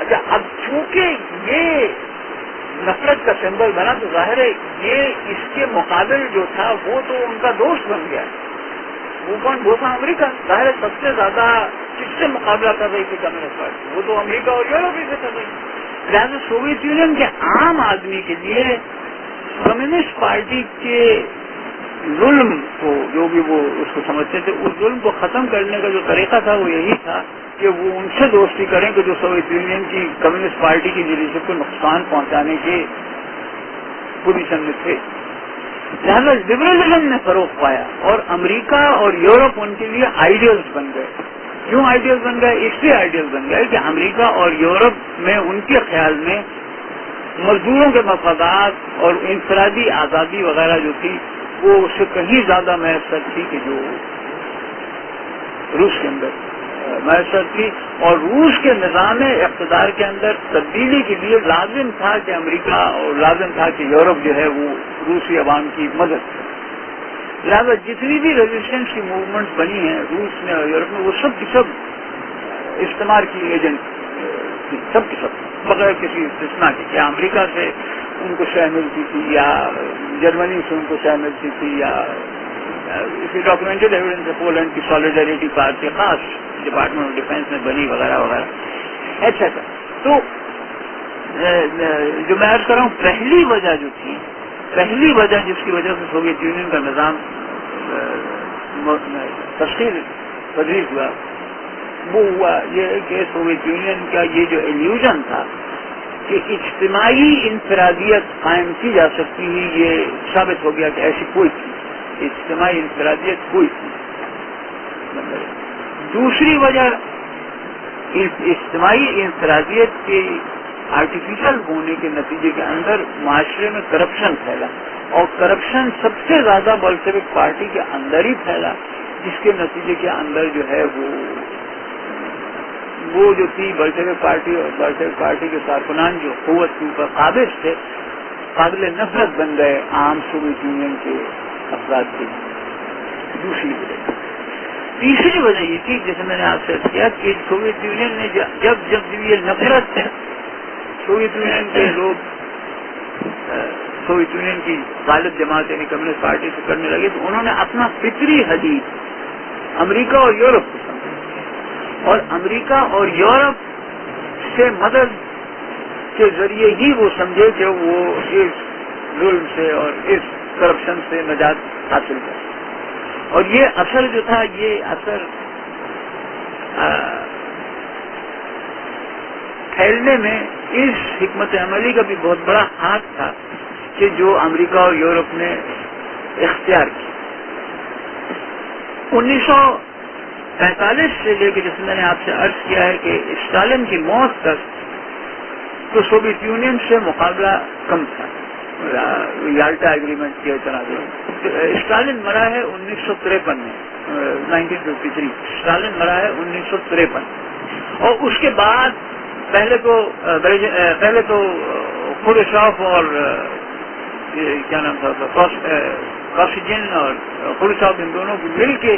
اچھا اب چونکہ یہ نفرت کا سمبل بنا تو ظاہر ہے یہ اس کے مقابل جو تھا وہ تو ان کا دوست بن گیا. وہ تھا امریکہ. ظاہر ہے سب سے زیادہ کس سے مقابلہ کر رہی تھی کمیونسٹ پارٹی, وہ تو امریکہ اور یورپ ہی سے کر رہی تھی. لہٰذا سوویت یونین کے عام آدمی کے لیے کمیونسٹ پارٹی کے ظلم کو جو بھی وہ اس کو سمجھتے تھے اس ظلم کو ختم کرنے کا جو طریقہ تھا وہ یہی تھا کہ وہ ان سے دوستی کریں کہ جو سوویت یونین کی کمیونسٹ پارٹی کی لیڈرشپ کو نقصان پہنچانے کے پوزیشن میں تھے. لہٰذا لبرلزم نے فروغ پایا اور امریکہ اور یورپ ان کے لیے آئیڈیلز بن گئے. کیوں آئیڈیلز بن گئے؟ اس لیے آئیڈیلز بن گئے کہ امریکہ اور یورپ میں ان کے خیال میں مزدوروں کے مفادات اور انفرادی آزادی وغیرہ جو تھی وہ اس سے کہیں زیادہ میسر تھی کہ جو روس کے اندر میسر تھی. اور روس کے نظام اقتدار کے اندر تبدیلی کے لیے لازم تھا کہ امریکہ اور لازم تھا کہ یورپ جو ہے وہ روسی عوام کی مدد کرے. لہٰذا جتنی بھی ریزسٹنس کی موومنٹس بنی ہیں روس میں اور یورپ میں وہ سب کی سب استعمار کی ایجنٹ تھی, سب کی سب بغیر کسی استثناء کے. کیا امریکہ سے ان کو شہ ملتی تھی یا جرمنی سے ان کو شہ ملتی تھی یا اسی ڈاکومنٹڈ ایویڈنس ہے پولینڈ کی سالیڈریٹی پارٹی خاص ڈپارٹمنٹ آف ڈیفینس میں بنی وغیرہ وغیرہ ایٹسٹرا. تو جو میں عرض کر رہا ہوں پہلی وجہ جو تھی, پہلی وجہ جس کی وجہ سے سوویت یونین کا نظام تشکیل پذیر ہوا وہ ہوا یہ کہ سوویت یونین کا یہ جو ایلیوژن تھا کہ اجتماعی انفرادیت قائم کی جا سکتی ہے یہ ثابت ہو گیا کہ ایسی کوئی تھی, اجتماعی انفرادیت کوئی تھی. دوسری وجہ اجتماعی انفرادیت کے آرٹیفیشل ہونے کے نتیجے کے اندر معاشرے میں کرپشن پھیلا اور کرپشن سب سے زیادہ بولشوک پارٹی کے اندر ہی پھیلا جس کے نتیجے کے اندر جو ہے وہ جو تھی بولشوک پارٹی اور بولشوک پارٹی کے کارکنان جو قوت کے اوپر قابض تھے قابل نفرت بن گئے عام سوویت یونین کے افراد کے. دوسری وجہ تیسری وجہ یہ تھی جیسے میں نے آپ سے کیا کہ سوویت یونین نے جب یہ نفرت سوویت یونین کے لوگ سوویت یونین کی غالب جماعت یعنی کمیونسٹ پارٹی سے کرنے لگے تو انہوں نے اپنا فطری حدیث امریکہ اور یورپ کو سمجھا اور امریکہ اور یورپ سے مدد کے ذریعے ہی وہ سمجھے کہ وہ اس ظلم سے اور اس کرپشن سے نجات حاصل کرے. اور یہ اثر جو تھا یہ اثر پھیلنے میں اس حکمت عملی کا بھی بہت بڑا ہاتھ تھا کہ جو امریکہ اور یورپ نے اختیار کی. 1945 سے لے کے جیسے میں نے آپ سے عرض کیا ہے کہ اسٹالن کی موت تک تو سوویت یونین سے مقابلہ کم تھا. یالٹا ایگریمنٹ کے تناظر اسٹالن مرا ہے 1953 میں 1953 اسٹالن مرا ہے 1953 اور اس کے بعد پہلے تو خروشچوف اور کیا نام تھا کاسیجن اور خروشچوف ان دونوں کی مل کے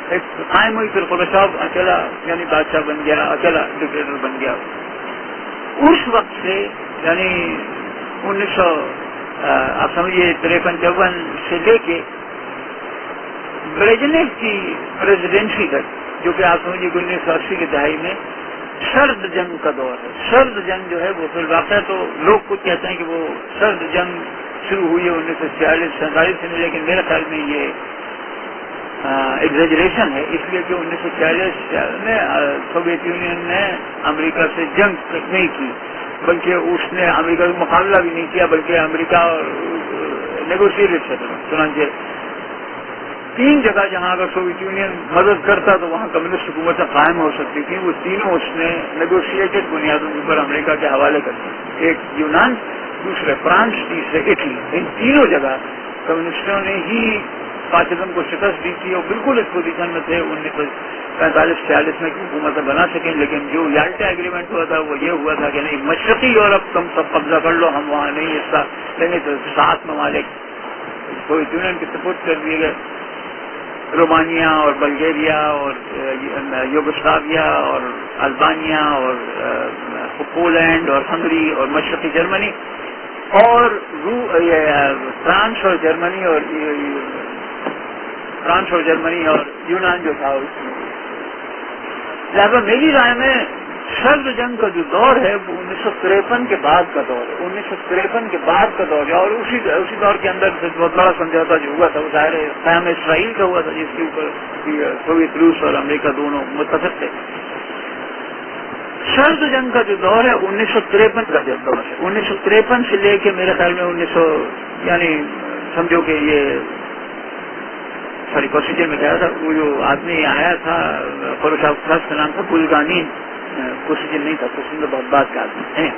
ایک قائم ہوئی. پھر خروشچوف اکیلا یعنی بادشاہ بن گیا, اکیلا ڈکٹیٹر بن گیا. اس وقت سے یعنی 1900 آپ سمجھیے 53-54 سے لے کے بریجنیو کی پریزیڈنسی تک جو کہ آپ سمجھیے 1980 کی دہائی میں سرد جنگ کا دور ہے. سرد جنگ جو ہے وہ پھر واقعہ تو لوگ کچھ کہتے ہیں کہ وہ سرد جنگ شروع ہوئی ہے 1946-47 سے, لیکن میرے خیال میں یہ ایگزیجریشن ہے، اس لیے کہ 1946 میں سوویت یونین نے امریکہ سے جنگ نہیں کی، بلکہ اس نے امریکہ کا مقابلہ بھی نہیں کیا، بلکہ امریکہ نیگوشیٹ تھا۔ چنانچہ 3 جگہ جہاں اگر سوویت یونین مدد کرتا تو وہاں کمیونسٹ حکومتیں قائم ہو سکتی تھیں، وہ تینوں اس نے نیگوشیٹڈ بنیادوں پر امریکہ کے حوالے کر دی، ایک یونان، دوسرے فرانس، تیسرے اٹلی۔ ان تینوں جگہ کمیونسٹوں نے ہی فاشزم کو شکست دی تھی اور بالکل اس پوزیشن میں تھے 1945-46 میں کہ حکومتیں بنا سکیں، لیکن جو یالٹا ایگریمنٹ ہوا تھا وہ یہ ہوا تھا کہ نہیں، مشرقی یورپ تم سب قبضہ کر لو، ہم وہاں نہیں حصہ لیں گے۔ تو 7 ممالک سوویت یونین کی سپورٹ کر دیے گئے، رومانیہ اور بلگیریا اور یوگوسلاویا اور البانیہ اور پولینڈ اور ہنگری اور مشرقی جرمنی اور فرانس اور جرمنی اور یونان جو تھا اس میں۔ لہذا میری رائے میں سرد جنگ کا جو دور ہے وہ 1953 کے بعد کا دور ہے، 1953 کے بعد کا دور ہے، اور اسی دور کے اندر بہت بڑا سمجھوتا جو ہوا تھا وہ ظاہر ہے قیام اسرائیل کا ہوا تھا، جس کے اوپر سوویت روس اور امریکہ دونوں متفق تھے۔ سرد جنگ کا جو دور ہے 1953 کا دور ہے، 1953 سے لے کے میرے خیال میں 1900 یعنی سمجھو کہ یہ کوسیجر میں کہا تھا، وہ جو آدمی آیا تھا خروشاف کا نام تھا بلگانین، کوسیجر نہیں تھا، کوسیجر بہت بات کا آدمی ہے۔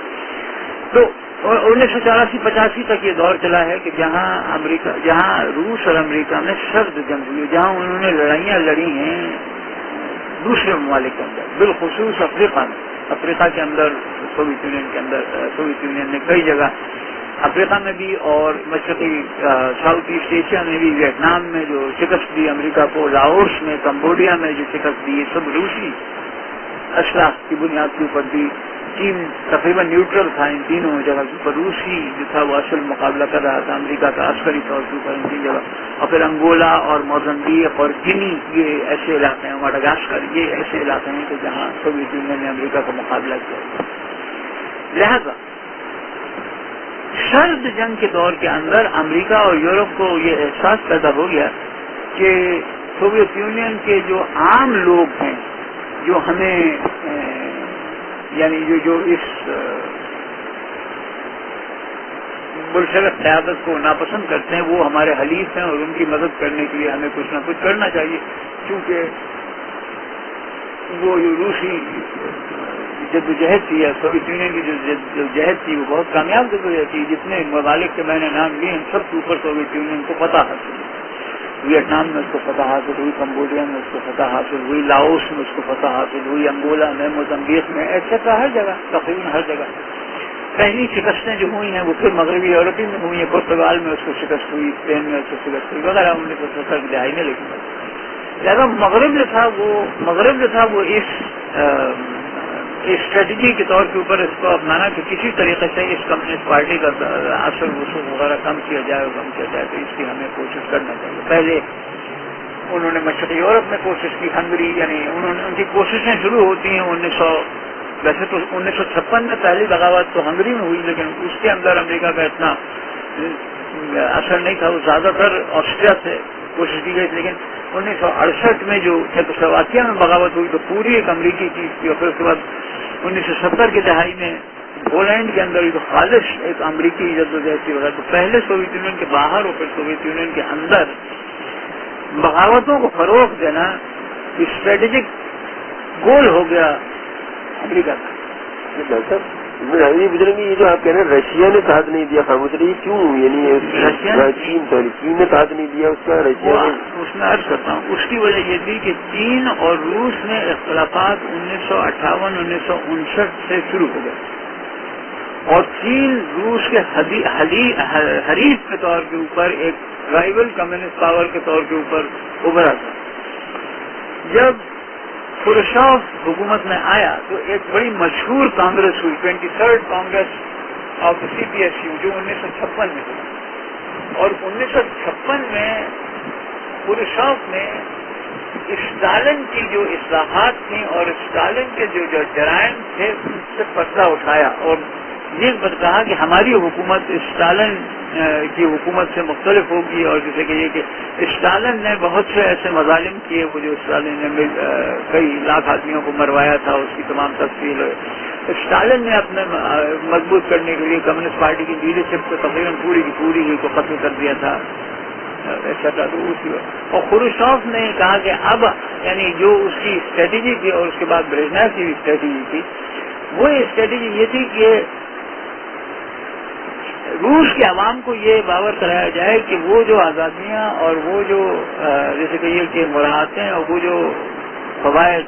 تو 1984-85 تک یہ دور چلا ہے کہ جہاں روس اور امریکہ میں سرد جنگ ہوئی، جہاں انہوں نے لڑائیاں لڑی ہیں دوسرے ممالک کے اندر، بالخصوص افریقہ کے اندر، سوویت یونین نے کئی جگہ افریقہ میں بھی اور مشرقی ساؤتھ ایسٹ ایشیا میں بھی، ویتنام میں جو شکست دی امریکہ کو، لاہوس میں، کمبوڈیا میں جو شکست دی، سب روسی اسلحہ کی بنیاد کے اوپر دی۔ چین تقریباً نیوٹرل تھا ان تینوں جگہ کے اوپر، روسی جو تھا وہ اصل مقابلہ کر رہا تھا امریکہ کا عسکری طور کے اوپر ان 3 جگہ، اور پھر انگولا اور موزمبیق اور گنی، یہ ایسے علاقے ہیں، مڈغاسکر، یہ ایسے علاقے ہیں کہ جہاں سوویت یونین نے امریکہ کا مقابلہ کیا۔ لہذا سرد جنگ کے دور کے اندر امریکہ اور یورپ کو یہ احساس پیدا ہو گیا کہ سوویت یونین کے جو عام لوگ ہیں، جو ہمیں یعنی جو اس بلشوک قیادت کو ناپسند کرتے ہیں، وہ ہمارے حلیف ہیں اور ان کی مدد کرنے کے لیے ہمیں کچھ نہ کچھ کرنا چاہیے، کیونکہ وہ جو روسی جدوجہد تھی یا سوویت یونین کی جو جدوجہد تھی وہ بہت کامیاب جدوجہد تھی۔ جتنے ممالک کے میں نے نام لیے ان سب کے اوپر سوویت یونین کو فتح حاصل ہوئی۔ ویتنام میں اس کو فتح حاصل ہوئی، کمبوڈیا میں اس کو فتح حاصل ہوئی، لاؤس میں اس کو فتح حاصل ہوئی، انگولا میں، موزمبیق میں، ایسا ہر جگہ، تقریباً ہر جگہ۔ پہلی شکستیں جو ہوئی ہیں وہ پھر مغربی یورپی میں ہوئی ہیں، پرتگال میں اس کو شکست ہوئی، اسپین میں اس کو شکست ہوئی وغیرہ 1970 کی دہائی میں۔ لیکن لہٰذا مغرب جو تھا وہ اس اسٹریٹجی کے طور کے اوپر اس کو اپنانا کہ کسی طریقے سے اس کمیونسٹ پارٹی کا اثر وصول وغیرہ کم کیا جائے، تو اس کی ہمیں کوشش کرنا چاہیے۔ پہلے انہوں نے مشرقی یورپ میں کوشش کی، ہنگری، یعنی ان کی کوششیں شروع ہوتی ہیں ویسے تو 1956 میں پہلی بغاوت تو ہنگری میں ہوئی، لیکن اس کے اندر امریکہ کا اتنا اثر نہیں تھا، وہ زیادہ تر آسٹریا سے کوشش کی گئی، لیکن 1968 میں جو چیکوسلوواکیہ میں بغاوت ہوئی تو پوری ایک امریکی چیز تھی، اور پھر اس کے بعد 1970 کی دہائی میں پولینڈ کے اندر جو خالص ایک امریکی جدوجہد کی وجہ تو پہلے سوویت یونین کے باہر اور پھر سوویت یونین کے اندر بغاوتوں کو فروغ دینا اسٹریٹجک گول ہو گیا امریکہ کا۔ ڈاکٹر بجرنگی، یہ جو آپ کہہ رہے ہیں رشیا نے ساتھ نہیں دیا خاموشی، یہ کیوں؟ یعنی چین نے ساتھ نہیں دیا، اس کا رشیا نے اس میں عرض کرتا ہوں، اس کی وجہ یہ تھی کہ چین اور روس میں اختلافات 1958-1959 سے شروع ہو گئے، اور چین روس کے حریف کے طور کے اوپر ایک رائیول کمیونسٹ پاور کے طور کے اوپر ابھرا تھا۔ جب خروشچوف حکومت میں آیا تو ایک بڑی مشہور کانگریس ہوئی، 23rd کانگریس آف CPSU، جو 1956 میں ہوئی، اور 1956 میں خروشچوف نے اسٹالن کی جو اصلاحات تھیں اور اسٹالن کے جو جرائم تھے ان سے پردہ اٹھایا، اور یہ کہا کہ ہماری حکومت اسٹالن کی حکومت سے مختلف ہوگی، اور جیسے کہ یہ کہ اسٹالن نے بہت سے ایسے مظالم کیے، وہ جو اسٹالن نے کئی لاکھ آدمیوں کو مروایا تھا، اس کی تمام تفصیل اسٹالن نے اپنے مضبوط کرنے کے لیے کمیونسٹ پارٹی کی لیڈرشپ کو تقریباً پوری کی پوری ہی کو قتل کر دیا تھا، ایسا. اور خروشچوف نے کہا کہ اب یعنی جو اس کی اسٹریٹجی تھی، اور اس کے بعد بریزنیو کی بھی اسٹریٹجی تھی، وہ اسٹریٹجی یہ تھی کہ روس کے عوام کو یہ باور کرایا جائے کہ وہ جو آزادیاں اور وہ جو جیسے کہ یہ کہ مراحتیں اور وہ جو فوائد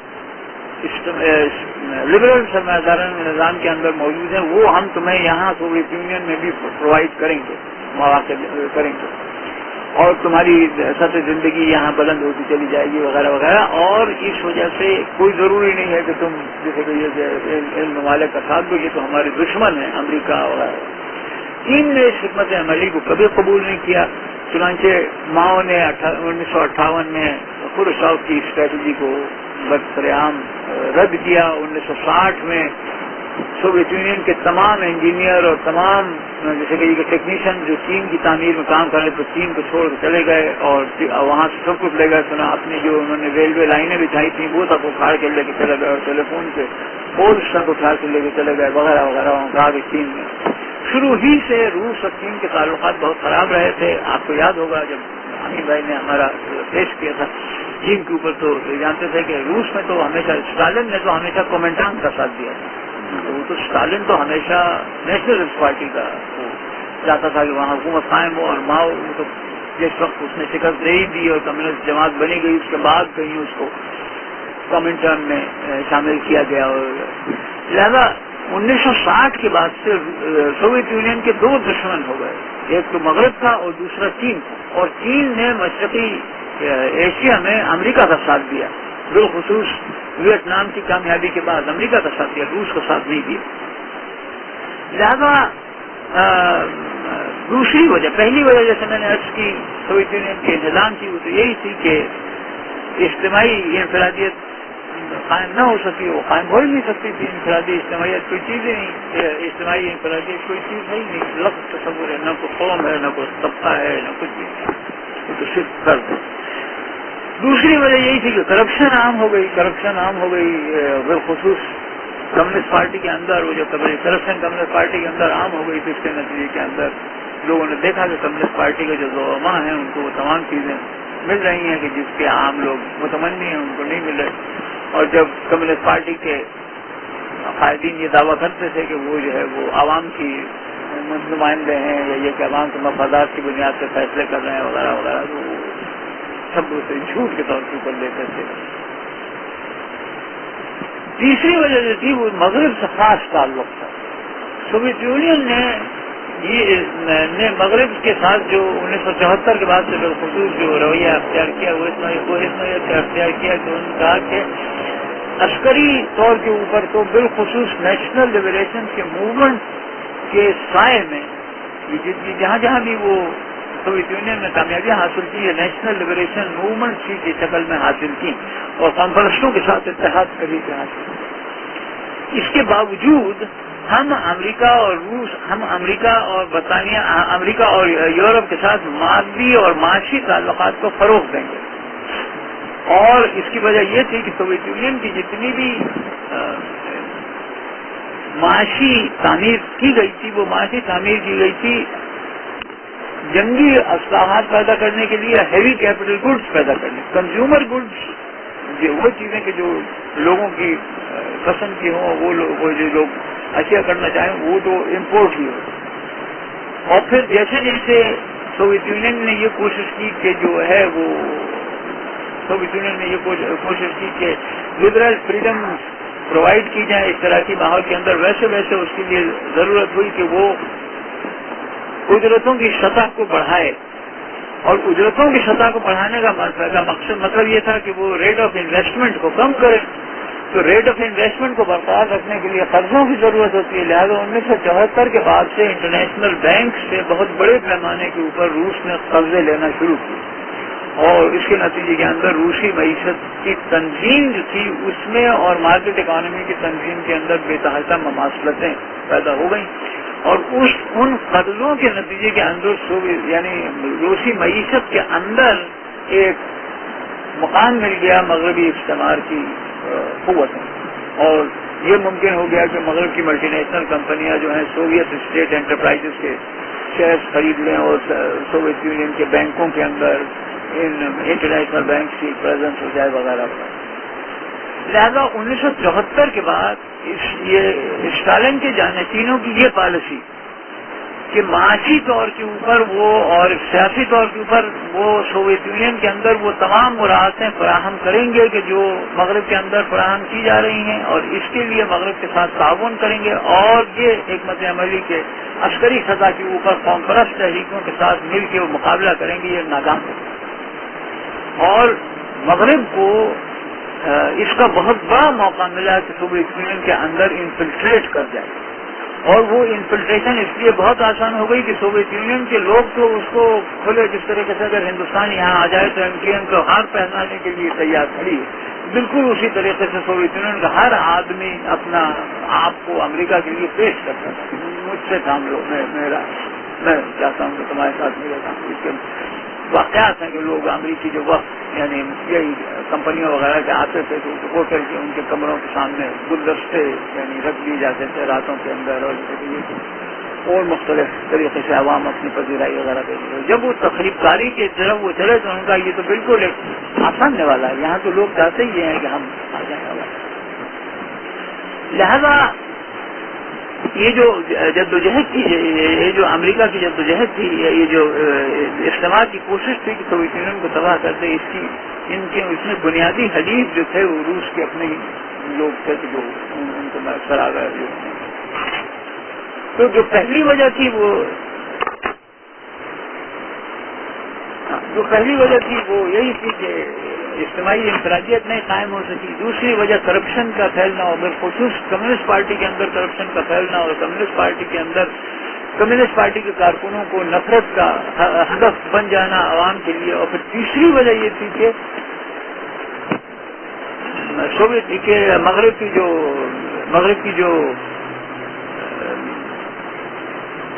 لبرل سرمایہ دارانہ نظام کے اندر موجود ہیں، وہ ہم تمہیں یہاں سوویت یونین میں بھی پرووائڈ کریں گے، مواقع کریں گے، اور تمہاری سطح زندگی یہاں بلند ہوتی چلی جائے گی وغیرہ وغیرہ. اور اس وجہ سے کوئی ضروری نہیں ہے کہ تم جیسے کہ یہ ان ممالک کا ساتھ دو، یہ تو ہمارے دشمن ہیں امریکہ وغیرہ. چین نے اس حکمت عملی کو کبھی قبول نہیں کیا، چنانچہ ماؤ نے 1958 میں خروشچوف کی اسٹریٹجی کو برسر عام رد کیا. 1960 میں سوویت یونین کے تمام انجینئر اور تمام جیسے کہ ٹیکنیشین جو چین کی تعمیر میں کام کر رہے تو چین کو چھوڑ کے چلے گئے، اور وہاں سے سب کچھ لے گئے. سنا اپنی جو انہوں نے ریلوے لائنیں بچھائی تھیں وہ تک اکھاڑ کے لے کے چلے گئے، اور ٹیلی فون کے پولس تک اٹھا کے لے کے چلے گئے وغیرہ وغیرہ. کہا کہ چین میں شروع ہی سے روس اور چین کے تعلقات بہت خراب رہے تھے. آپ کو یاد ہوگا جب امین بھائی نے ہمارا پیش کیا تھا چین کے اوپر، تو جانتے تھے کہ روس میں تو ہمیشہ اسٹالن نے تو ہمیشہ کومنٹان کا ساتھ دیا تھا. وہ تو اسٹالن تو ہمیشہ نیشنلسٹ پارٹی کا چاہتا تھا کہ وہاں حکومت قائم ہو، اور ماؤ تو جس وقت اس نے شکست دے دی اور کمیونسٹ جماعت بنی گئی، اس کے بعد کہیں اس کو کومنٹان میں شامل کیا گیا. اور لہذا 1960 کے بعد سے سوویت یونین کے دو دشمن ہو گئے، ایک تو مغرب تھا اور دوسرا چین تھا. اور چین نے مشرقی ایشیا میں امریکہ کا ساتھ دیا، بالخصوص ویتنام کی کامیابی کے بعد امریکہ کا ساتھ دیا، روس کا ساتھ نہیں دیا. لہذا دوسری وجہ، پہلی وجہ جیسے میں نے عرض کی سوویت یونین کے انہدام کی، وہ تو یہی تھی کہ اجتماعی انفرادیت قائم نہ ہو سکی، وہ قائم ہو ہی نہیں سکتی تھی. انفرادی اجتماعیت کوئی چیز ہی نہیں، اجتماعی انفرادیت کوئی چیز ہے ہی نہیں، لفظ تصور ہے، نہ کوئی قوم ہے، نہ کوئی طبقہ ہے، نہ کچھ بھی، وہ تو صرف فرد ہے. دوسری وجہ یہی تھی کہ کرپشن عام ہو گئی، بالخصوص کمیونسٹ پارٹی کے اندر. وہ جو کرپشن کمیونسٹ پارٹی کے اندر عام ہو گئی تو اس کے نتیجے کے اندر لوگوں نے دیکھا کہ کمیونسٹ پارٹی کے جو زعماء ہیں ان کو وہ تمام چیزیں مل رہی ہیں کہ جس کے عام لوگ متمنی ہیں ان کو نہیں مل رہے. اور جب کمیونسٹ پارٹی کے قائدین یہ دعویٰ کرتے تھے کہ وہ جو ہے وہ عوام کی نمائندے ہیں، یا یہ کہ عوام کے مفادات کی بنیاد سے فیصلے کر رہے ہیں وغیرہ وغیرہ، تو سب اسے جھوٹ کے طور کے اوپر لیتے تھے. تیسری وجہ جو تھی وہ مغرب سے خاص تعلق تھا. سوویت یونین نے مغرب کے ساتھ جو 1974 کے بعد سے بالخصوص جو رویہ اختیار کیا وہ اس میں اختیار کیا کہ انہوں نے کہا کہ عسکری طور کے اوپر تو بالخصوص نیشنل لبریشن کے موومنٹ کے سائے میں جہاں جہاں بھی وہ سوویت یونین میں کامیابیاں حاصل کی ہے، نیشنل لبریشن موومنٹ کی شکل میں حاصل کی اور کانفرنسوں کے ساتھ اتحاد کری کے حاصل. اس کے باوجود ہم امریکہ اور برطانیہ، امریکہ اور یورپ کے ساتھ مادی اور معاشی تعلقات کو فروغ دیں گے. اور اس کی وجہ یہ تھی کہ سوویت یونین کی جتنی بھی معاشی تعمیر کی گئی تھی، وہ معاشی تعمیر کی گئی تھی جنگی اصلاحات پیدا کرنے کے لیے، ہیوی کیپٹل گڈز پیدا کرنے. کنزیومر گڈز وہ چیزیں کہ جو لوگوں کی پسند کی ہوں، وہ جو لوگ اشیاء کرنا چاہیں وہ تو امپورٹ ہی ہو. اور پھر جیسے جیسے سوویت یونین نے یہ کوشش کی کہ جو ہے وہ سوویت یونین نے یہ کوشش کی کہ لبرل فریڈم پرووائڈ کی جائے اس طرح کی ماحول کے اندر، ویسے ویسے اس کے لیے ضرورت ہوئی کہ وہ اجرتوں کی سطح کو بڑھائے. اور اجرتوں کی سطح کو بڑھانے کا مطلب یہ تھا کہ وہ ریٹ آف انویسٹمنٹ کو کم کرے. تو ریٹ آف انویسٹمنٹ کو برقرار رکھنے کے لیے قرضوں کی ضرورت ہوتی ہے. لہٰذا 1974 کے بعد سے انٹرنیشنل بینک سے بہت بڑے پیمانے کے اوپر روس نے قرضے لینا شروع کی، اور اس کے نتیجے کے اندر روسی معیشت کی تنظیم جو تھی اس میں اور مارکیٹ اکانومی کی تنظیم کے اندر بے تحاشا مماثلتیں پیدا ہو گئیں. اور ان قرضوں کے نتیجے کے اندر یعنی روسی معیشت کے اندر ایک مقام مل گیا مغربی استعمار کی قوت میں، اور یہ ممکن ہو گیا کہ مغرب کی ملٹی نیشنل کمپنیاں جو ہیں سوویت اسٹیٹ انٹرپرائزز کے شیئرز خرید لیں اور سوویت یونین کے بینکوں کے اندر ان انٹرنیشنل بینک کی پریزنس ہو جائے وغیرہ وغیرہ۔ لہذا 1974 کے بعد یہ اسٹالن کے جانشینوں کی یہ پالیسی کہ معاشی طور کے اوپر وہ اور سیاسی طور کے اوپر وہ سوویت یونین کے اندر وہ تمام مراحتیں فراہم کریں گے کہ جو مغرب کے اندر فراہم کی جا رہی ہیں، اور اس کے لیے مغرب کے ساتھ تعاون کریں گے، اور یہ حکمت عملی کے عسکری سطح کے اوپر قوم پرست تحریکوں کے ساتھ مل کے وہ مقابلہ کریں گے، یہ ناکام ہوگا۔ اور مغرب کو اس کا بہت بڑا موقع ملا کہ سوویت یونین کے اندر انفلٹریٹ کر جائے، اور وہ انفلٹریشن اس لیے بہت آسان ہو گئی کہ سوویت یونین کے لوگ تو اس کو کھلے جس طریقے سے اگر ہندوستان یہاں آ جائے تو MKN کو ہار پہنانے کے لیے تیار کھڑی ہے، بالکل اسی طریقے سے سوویت یونین کا ہر آدمی اپنا آپ کو امریکہ کے لیے پیش کرتا تھا، مجھ سے کام لو، میں چاہتا ہوں کہ تمہارے ساتھ میرا کام۔ اس کے واقعات ہیں کہ لوگ امریکی جو وقت یعنی یہی کمپنیوں وغیرہ کے آتے تھے تو ہوٹل کے ان کے کمروں کے سامنے گلدستے یعنی رکھ دیے جاتے تھے راتوں کے اندر، اور مختلف طریقے سے عوام اپنی پذیرائی وغیرہ دیتے۔ جب وہ تقریب کاری کے طرف وہ چلے تو ان کا یہ تو بالکل ایک آسان والا ہے، یہاں تو لوگ چاہتے ہی ہیں کہ ہم آ جائیں والا۔ لہذا یہ جو جدوجہد تھی، یہ جو امریکہ کی جدوجہد تھی، یہ جو استعمال کی کوشش تھی کہ سوویت یونین کو تباہ کرتے، اس میں بنیادی حریف جو تھے وہ روس کے اپنے ہی لوگ تھے جو ان کو میسر آ گئے۔ تو جو پہلی وجہ تھی وہ یہی تھی کہ اجتماعی انفرادیت نہیں قائم ہو سکی۔ دوسری وجہ کرپشن کا پھیلنا، اور بالخصوص کمیونسٹ پارٹی کے اندر کرپشن کا پھیلنا، اور کمیونسٹ پارٹی کے اندر کمیونسٹ پارٹی کے کارکنوں کو نفرت کا ہدف بن جانا عوام کے لیے۔ اور پھر تیسری وجہ یہ تھی کہ مغرب کی جو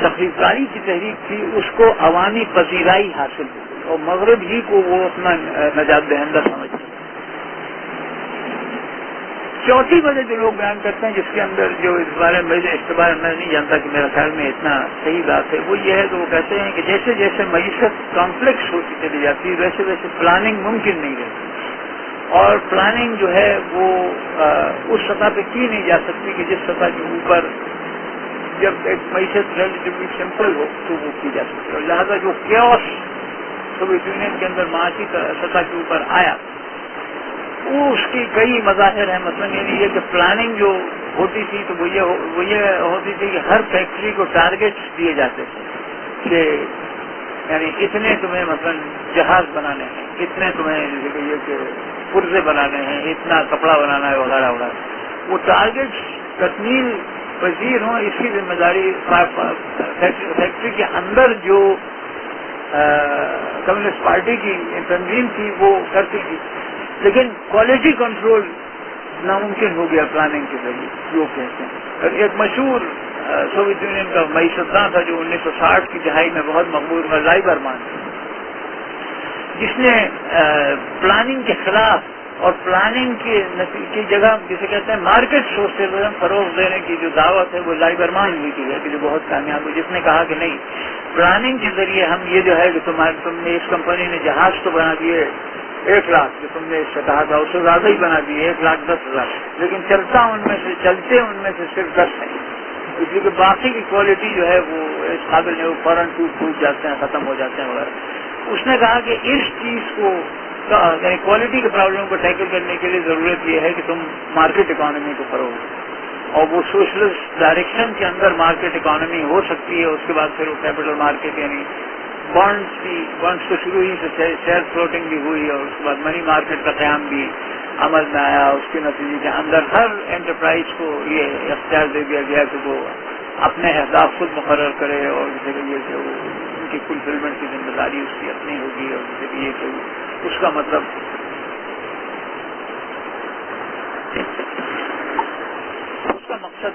تخریب کاری کی تحریک تھی اس کو عوامی پذیرائی حاصل ہوئی، اور مغرب ہی کو وہ اپنا نجات دہندہ سمجھتے ہیں۔ چوتھی وجہ جو لوگ بیان کرتے ہیں، جس کے اندر جو اس بارے میں نہیں جانتا کہ میرا خیال میں اتنا صحیح بات ہے، وہ یہ ہے کہ وہ کہتے ہیں کہ جیسے جیسے معیشت کمپلیکس ہوتی چلی جاتی ہے ویسے ویسے پلاننگ ممکن نہیں رہتی، اور پلاننگ جو ہے وہ اس سطح پہ کی نہیں جا سکتی کہ جس سطح کے اوپر جب ایک معیشت ریلیٹیولی سمپل ہو تو وہ کی جا سکتی ہے۔ اور لہٰذا جو کیوس سوویت یونین کے اندر معاشی سطح کے اوپر آیا وہ اس کی کئی مظاہر ہیں۔ مثلا یعنی یہ کہ پلاننگ جو ہوتی تھی تو وہ یہ ہوتی تھی کہ ہر فیکٹری کو ٹارگیٹس دیے جاتے تھے کہ یعنی اتنے تمہیں مثلا جہاز بنانے ہیں، اتنے تمہیں جیسے کہ یہ کہ پرزے بنانے ہیں، اتنا کپڑا بنانا ہے وغیرہ وغیرہ۔ وہ ٹارگیٹس تکمیل پذیر ہوں اس کی ذمہ داری فیکٹری کے اندر جو کمیونسٹ پارٹی کی تنظیم تھی وہ کرتی تھی، لیکن کوالٹی کنٹرول ناممکن ہو گیا پلاننگ کے ذریعے۔ جو کہتے ہیں ایک مشہور سوویت یونین کا معیشتداں تھا جو 1960 کی دہائی میں بہت مقبول ہوا، لائبرمان، جس نے پلاننگ کے خلاف اور پلاننگ کی جگہ جسے کہتے ہیں مارکیٹ سوشلزم فروغ دینے کی جو دعوت ہے وہ لائبرمان ہی کی ہے کہ جو بہت کامیاب ہوئی، جس نے کہا کہ نہیں، پلاننگ کے ذریعے ہم یہ جو ہے کہ تم نے اس کمپنی نے جہاز تو بنا دیے 1 لاکھ جو تم نے اس سے کہا تھا، اس سے زیادہ ہی بنا دیے 1,10,000، لیکن چلتے ان میں سے صرف 10 ہیں، اس لیے کہ باقی کی کوالٹی جو ہے وہ اس قابل ہے، وہ فوراً ٹوٹ جاتے ہیں، ختم ہو جاتے ہیں وغیرہ۔ اس نے کہا کہ اس چیز کو یعنی کوالٹی کے پرابلم کو ٹیکل کرنے کے لیے ضرورت یہ ہے کہ تم مارکیٹ اکانومی کو فروغ دو، اور وہ سوشلسٹ ڈائریکشن کے اندر مارکیٹ اکانومی ہو سکتی ہے۔ اس کے بعد پھر وہ کیپٹل مارکیٹ یعنی بانڈس تو شروع ہی سے شیئر فلوٹنگ بھی ہوئی، اور اس کے بعد منی مارکیٹ کا قیام بھی عمل میں آیا۔ اس کے نتیجے کے اندر ہر انٹرپرائز کو یہ اختیار دے دیا گیا کہ وہ اپنے اہداف خود مقرر کرے، اور جیسے کہ یہ کہ ان کی فلفلمنٹ کی ذمہ داری اس کی اپنی ہوگی، اور جیسے کہ یہ کہ اس کا مطلب اس کا مقصد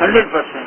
100%।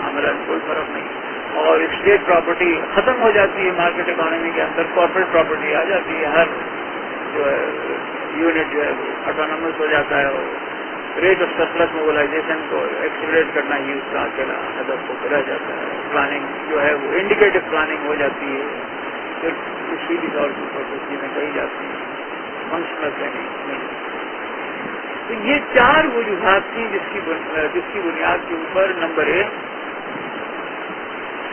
معاملہ میں کوئی فرق نہیں، اور اسٹیٹ پراپرٹی ختم ہو جاتی ہے مارکیٹ اکانومی کے اندر، کارپوریٹ پراپرٹی آ جاتی ہے، ہر جو ہے یونٹ جو ہے وہ آٹونومس ہو جاتا ہے، اور ریٹ آف سرپلس موبلائزیشن کو ایکسیلریٹ کرنا ہی اس کا اکیلا ہدف کو کرا جاتا ہے، پلاننگ جو ہے وہ انڈیکیٹو پلاننگ ہو جاتی ہے، پھر سیدھی طور پر کچھ چیزیں کہی جاتی ہیں، فنکشنل پلاننگ نہیں۔ تو یہ چار وجوہات تھیں جس کی بنیاد کے اوپر نمبر 1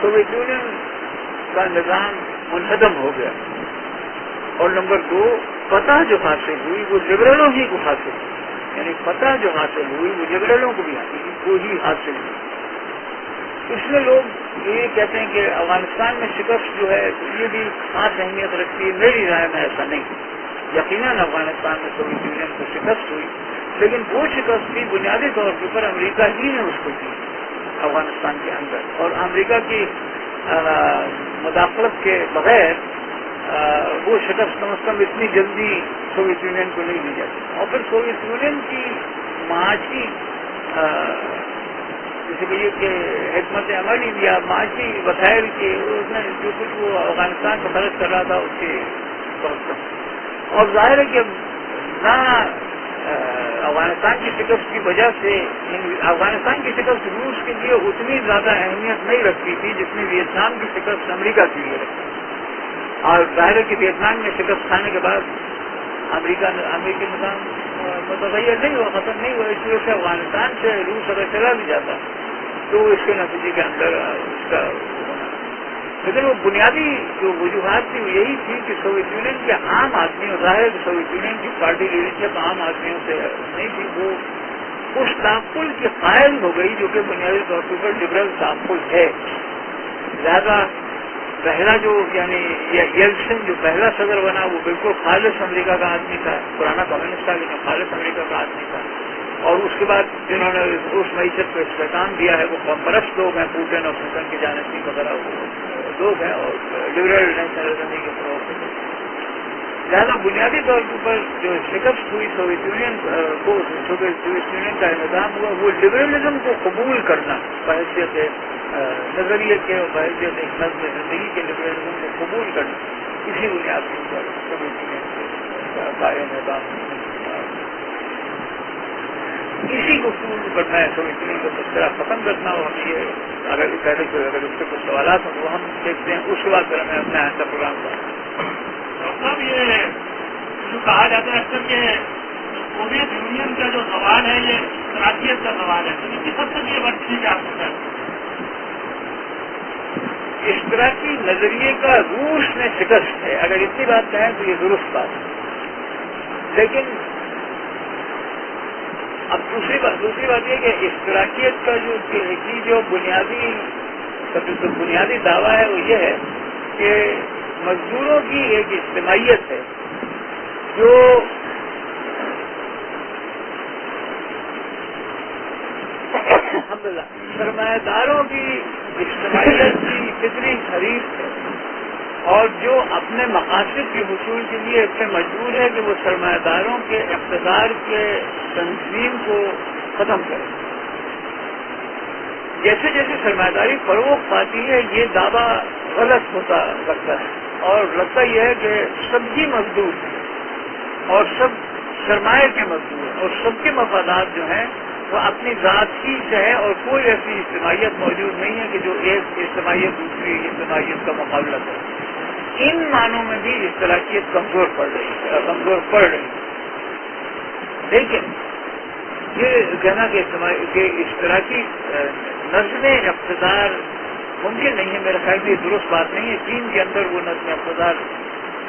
سوویت یونین کا نظام منہدم ہو گیا، اور نمبر 2 فتح جو حاصل ہوئی وہ لبرلوں ہی کو حاصل ہوئی، یعنی فتح جو حاصل ہوئی وہ لبرلوں کو ہی حاصل ہوئی۔ اس میں لوگ یہ کہتے ہیں کہ افغانستان میں شکست جو ہے یہ بھی خاص اہمیت رکھتی ہے، میری رائے میں ایسا نہیں، یقیناً افغانستان میں سوویت یونین کو شکست ہوئی، لیکن وہ شکست بھی بنیادی طور پر امریکہ ہی نے اس کو دی افغانستان کے اندر، اور امریکہ کی مداخلت کے بغیر وہ شکست کم از کم اتنی جلدی سوویت یونین کو نہیں دی جاتی، اور پھر سوویت یونین کی معاشی جیسے کہ یہ کہ حکمت عملی یا معاشی وسائل کے اس نے جو کچھ وہ افغانستان کو خرچ کر رہا تھا اس کے بہت کم، اور ظاہر ہے کہ نہ افغانستان کی شکست کی وجہ سے افغانستان کی شکست روس کے لیے اتنی زیادہ اہمیت نہیں رکھتی تھی جتنی ویتنام کی شکست امریکہ کے لیے رکھتی، اور ظاہر ہے کہ ویتنام میں شکست کھانے کے بعد امریکی نظام متغیر نہیں ہوا، ختم نہیں ہوا، اس وجہ سے افغانستان سے روس اگر چلا بھی جاتا تو اس کے نتیجے کے اندر اس کا ہونا، لیکن وہ بنیادی جو وجوہات تھی وہ یہی تھی کہ سوویت یونین کے عام آدمیوں، ظاہر ہے کہ سوویت یونین کی پارٹی لیڈرشپ عام آدمیوں سے نہیں تھی، وہ اس تعقل کے قائل ہو گئی جو کہ بنیادی طور پر لبرل تعقل ہے، لہذا پہلا جو یعنی یلسن جو پہلا صدر بنا وہ بالکل خالص امریکہ کا آدمی تھا، پرانا کمیونسٹ تھا لیکن خالص امریکہ کا آدمی تھا، اور اس کے بعد جنہوں نے اس معیشت کو اختتام دیا ہے وہ قوم پرست لوگ ہیں، پوٹن اور پوٹن کی جانشین وغیرہ لوگ ہیں، اور لبرل نیشنلزم کے فروغ کے لوگ، لہٰذا بنیادی طور پر جو شکست ہوئی سوویت یونین کو، سوویت یونین کا نظام ہوا وہ لبرلزم کو قبول کرنا، بحیثیت نظریے کے اور بحیثیت ایک نظم زندگی کے لبرلزم کو قبول کرنا، اسی بنیاد کے اوپر سوویت یونین کا قائم نظام، اسی گفتگو پر میں سوویت یونین کا تذکرہ ختم کرنا، اور ہم یہ اگر پہلے اگر اس سے کچھ سوالات ہیں تو ہم دیکھتے ہیں، اس کے بعد پھر ہمیں اپنا ایسا پروگرام کرنا۔ ڈاکٹر صاحب یہ جو کہا جاتا ہے اکثر کہ سوویت یونین کا جو سوال ہے یہ اشتراکیت کا سوال ہے، تو اس کی سب سے یہ بات ٹھیک ہے آپ کو کیا؟ اشتراکی نظریے کا روس میں شکست ہے، اگر اتنی بات کہیں تو یہ درست بات ہے، لیکن اب دوسری بات یہ کہ اشتراکیت کا جو بنیادی دعویٰ ہے وہ یہ ہے کہ مزدوروں کی ایک اجتماعیت ہے جو الحمدللہ سرمایہ داروں کی اجتماعیت کی فطری حریف ہے، اور جو اپنے مقاصد کے حصول کے لیے اتنے مجبور ہے کہ وہ سرمایہ داروں کے اقتدار کے تنظیم کو ختم کرے۔ جیسے جیسے سرمایہ داری فروغ پاتی ہے یہ دعویٰ غلط ہوتا لگتا ہے، اور لگتا یہ ہے کہ سب ہی مزدور ہیں اور سب سرمایہ کے مزدور ہیں، اور سب کے مفادات جو ہیں وہ اپنی ذات ہی سے ہے، اور کوئی ایسی اجتماعیت موجود نہیں ہے کہ جو ایک اجتماعیت دوسری اجتماعیت کا مقابلہ کرے۔ ان معنوں میں بھی اشتراکیت کمزور پڑ رہی، لیکن یہ کہنا کہ اشتراکی نظم اقتدار ممکن نہیں ہے، میرے خیال میں یہ درست بات نہیں ہے۔ چین کے اندر وہ نظم اقتدار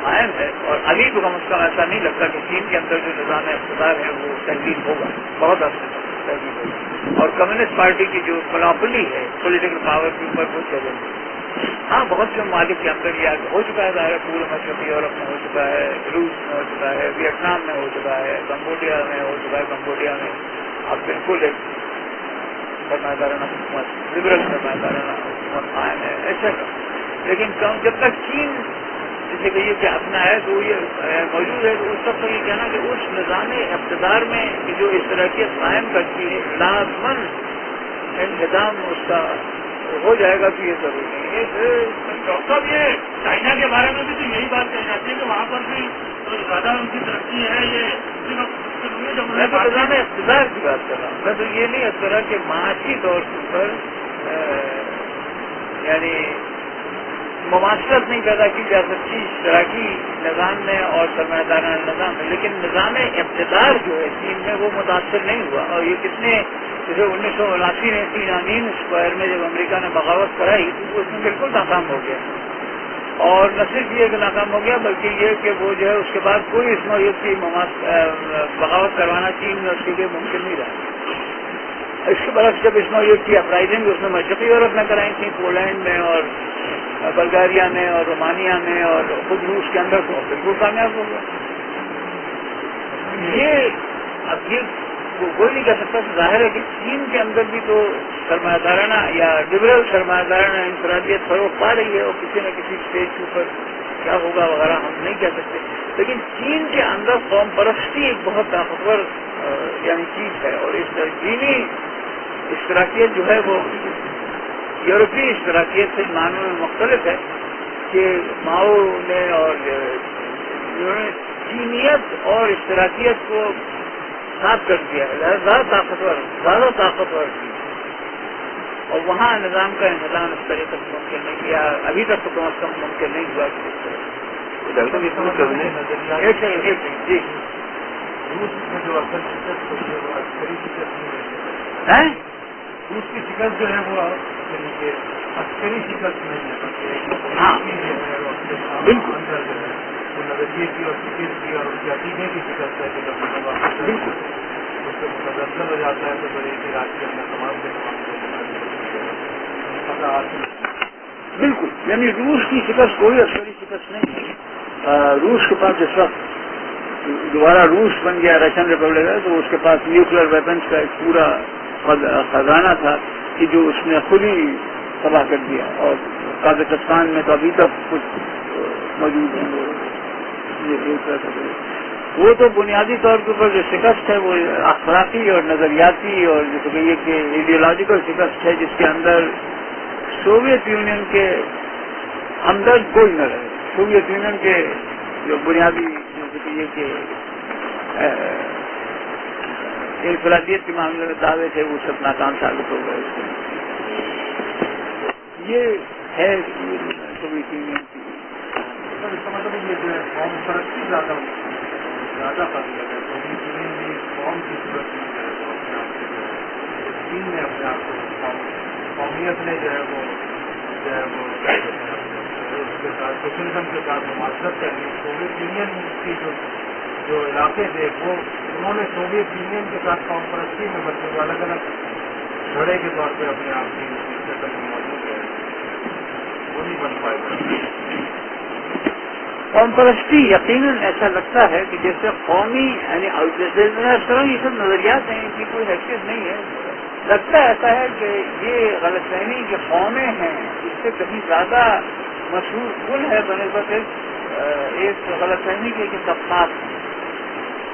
قائم ہے، اور ابھی تو کم از کم ایسا نہیں لگتا کہ چین کے اندر جو نظام اقتدار ہے وہ تحلیل ہوگا، بہت عرصے تک تحلیل ہوگا، اور کمیونسٹ پارٹی کی جو مونوپولی ہے پولیٹیکل پاور کے اوپر وہ چلے گی۔ ہاں بہت سے ممالک کے اندر یہ ہو چکا ہے، ظاہر پورے مشرقی یورپ میں ہو چکا ہے، روس میں ہو چکا ہے، ویتنام میں ہو چکا ہے، کمبوڈیا میں ہو چکا ہے، کمبوڈیا میں اب بالکل ایک سرمایہ دارانہ حکومت، لبرل سرمایہ دارانہ حکومت قائم ہے، ایسا لیکن جب تک چین جسے کہیے کہ اپنا ہے تو یہ موجود ہے، تو اس وقت یہ کہنا کہ اس نظام اقتدار میں جو اس طرح کی قائم کرتی ہے لازماً انتظام اس کا ہو جائے گا تو یہ ضروری نہیں ہے. ڈاکٹر صاحب یہ چائنا کے بارے میں بھی تو یہی بات کہی جاتی ہے کہ وہاں پر بھی زیادہ ان کی ترقی ہے. یہ میں تو نظام اقتدار کی بات کر رہا ہوں. میں تو یہ نہیں کر رہا کہ معاشی طور پر یعنی مماثلت نہیں پیدا کی جا سکتی اشتراکی نظام میں اور سرمایہ دارانہ نظام میں، لیکن نظام اقتدار جو ہے چین میں وہ متاثر نہیں ہوا. اور یہ کتنے جیسے 1979 میں 3 امین اسکوائر میں جب امریکہ نے بغاوت کرائی تو اس میں بالکل ناکام ہو گیا. اور نہ صرف یہ کہ ناکام ہو گیا بلکہ یہ کہ وہ جو ہے اس کے بعد کوئی اس نوعیت کی بغاوت کروانا چین میں اس کے لیے ممکن نہیں رہا. اس کے برعکس جب اس نوعیت کی اپرائزنگ اس نے مشرقی یورپ میں کرائی تھی، پولینڈ میں اور بلغاریہ میں اور رومانیہ میں اور خود روس کے اندر تو بالکل کامیاب ہو گیا. یہ اب یہ کوئی نہیں کہہ سکتا. ظاہر ہے کہ چین کے اندر بھی تو سرمایہ دارانہ یا لبرل سرمایہ دارانہ انفرادیت فروغ پا رہی ہے اور کسی نہ کسی اسٹیج کے اوپر کیا ہوگا وغیرہ ہم نہیں کہہ سکتے. لیکن چین کے اندر قوم پرستی ایک بہت طاقتور یعنی چیز ہے. اور اس چینی اشتراکیت جو ہے وہ یورپی اشتراکیت سے معنی میں مختلف ہے کہ ماؤ نے اور چینیت اور اشتراکیت کو ساتھ کر دیا ہے، زیادہ طاقتور کی. اور وہاں نظام کا انتظام اس طریقے سے ممکن نہیں کیا، ابھی تک تو کم از کم ممکن نہیں ہوا. جی روس میں جو اصل شکست ہوئی ہے وہ عسکری شکست نہیں ہے. روس کی شکست جو ہے وہ عسکری شکست نہیں ہے. ہاں بالکل نظریے کی اور فکر کی اور ان کے عقیدے کی شکست ہے کہ جب بالکل اس سے متدخل ہو جاتا ہے تو بڑے علاج کے اندر تمام کے بالکل. یعنی روس کی شکست کوئی عسکری شکست نہیں ہے. روس کے پاس جس وقت دوبارہ روس بن گیا رشین ریپبلک ہے تو اس کے پاس نیوکلیر ویپنس کا ایک پورا خزانہ تھا کہ جو اس نے خود ہی تباہ کر دیا. اور قازقستان میں تو ابھی تک کچھ موجود ہیں. وہ تو بنیادی طور کے اوپر جو شکست ہے وہ اخلاقی اور نظریاتی اور جیسے کہ یہ کہ ایڈیولوجیکل شکست ہے جس کے اندر سوویت یونین کے ہمدرد کوئی نہ رہے. سوویت یونین کے جو بنیادی جیسے کہ یہ کہ انفرادیت کے معاملے میں دعوے تھے وہ سب ناکام ثابت ہو گئے. یہ ہے سوویت یونین کی. اس کا مطلب یہ جو ہے قوم پرستی زیادہ کر دیا گیا. قوم کی صورت میں چین نے اپنے آپ کو قومیت نے جو ہے وہ اس کے ساتھ سوشلزم کے ساتھ مماثلت کر لی. سوویت یونین کی جو علاقے تھے وہ انہوں نے سوویت یونین کے ساتھ قوم پرستی میں بچوں کو الگ الگ گھڑے کے طور پہ اپنے آپ کی شکل میں موجود ہے. وہ نہیں بن پائے. قوم پرستی یقیناً ایسا لگتا ہے کہ جیسے قومی یعنی اس طرح یہ سب نظریات ہیں، ان کی کوئی حیثیت نہیں ہے. لگتا ایسا ہے کہ یہ غلط فہمی کہ قومیں ہیں اس سے کہیں زیادہ مشہور کل ہے بنسبت ایک غلط فہمی کے طبقات ہیں.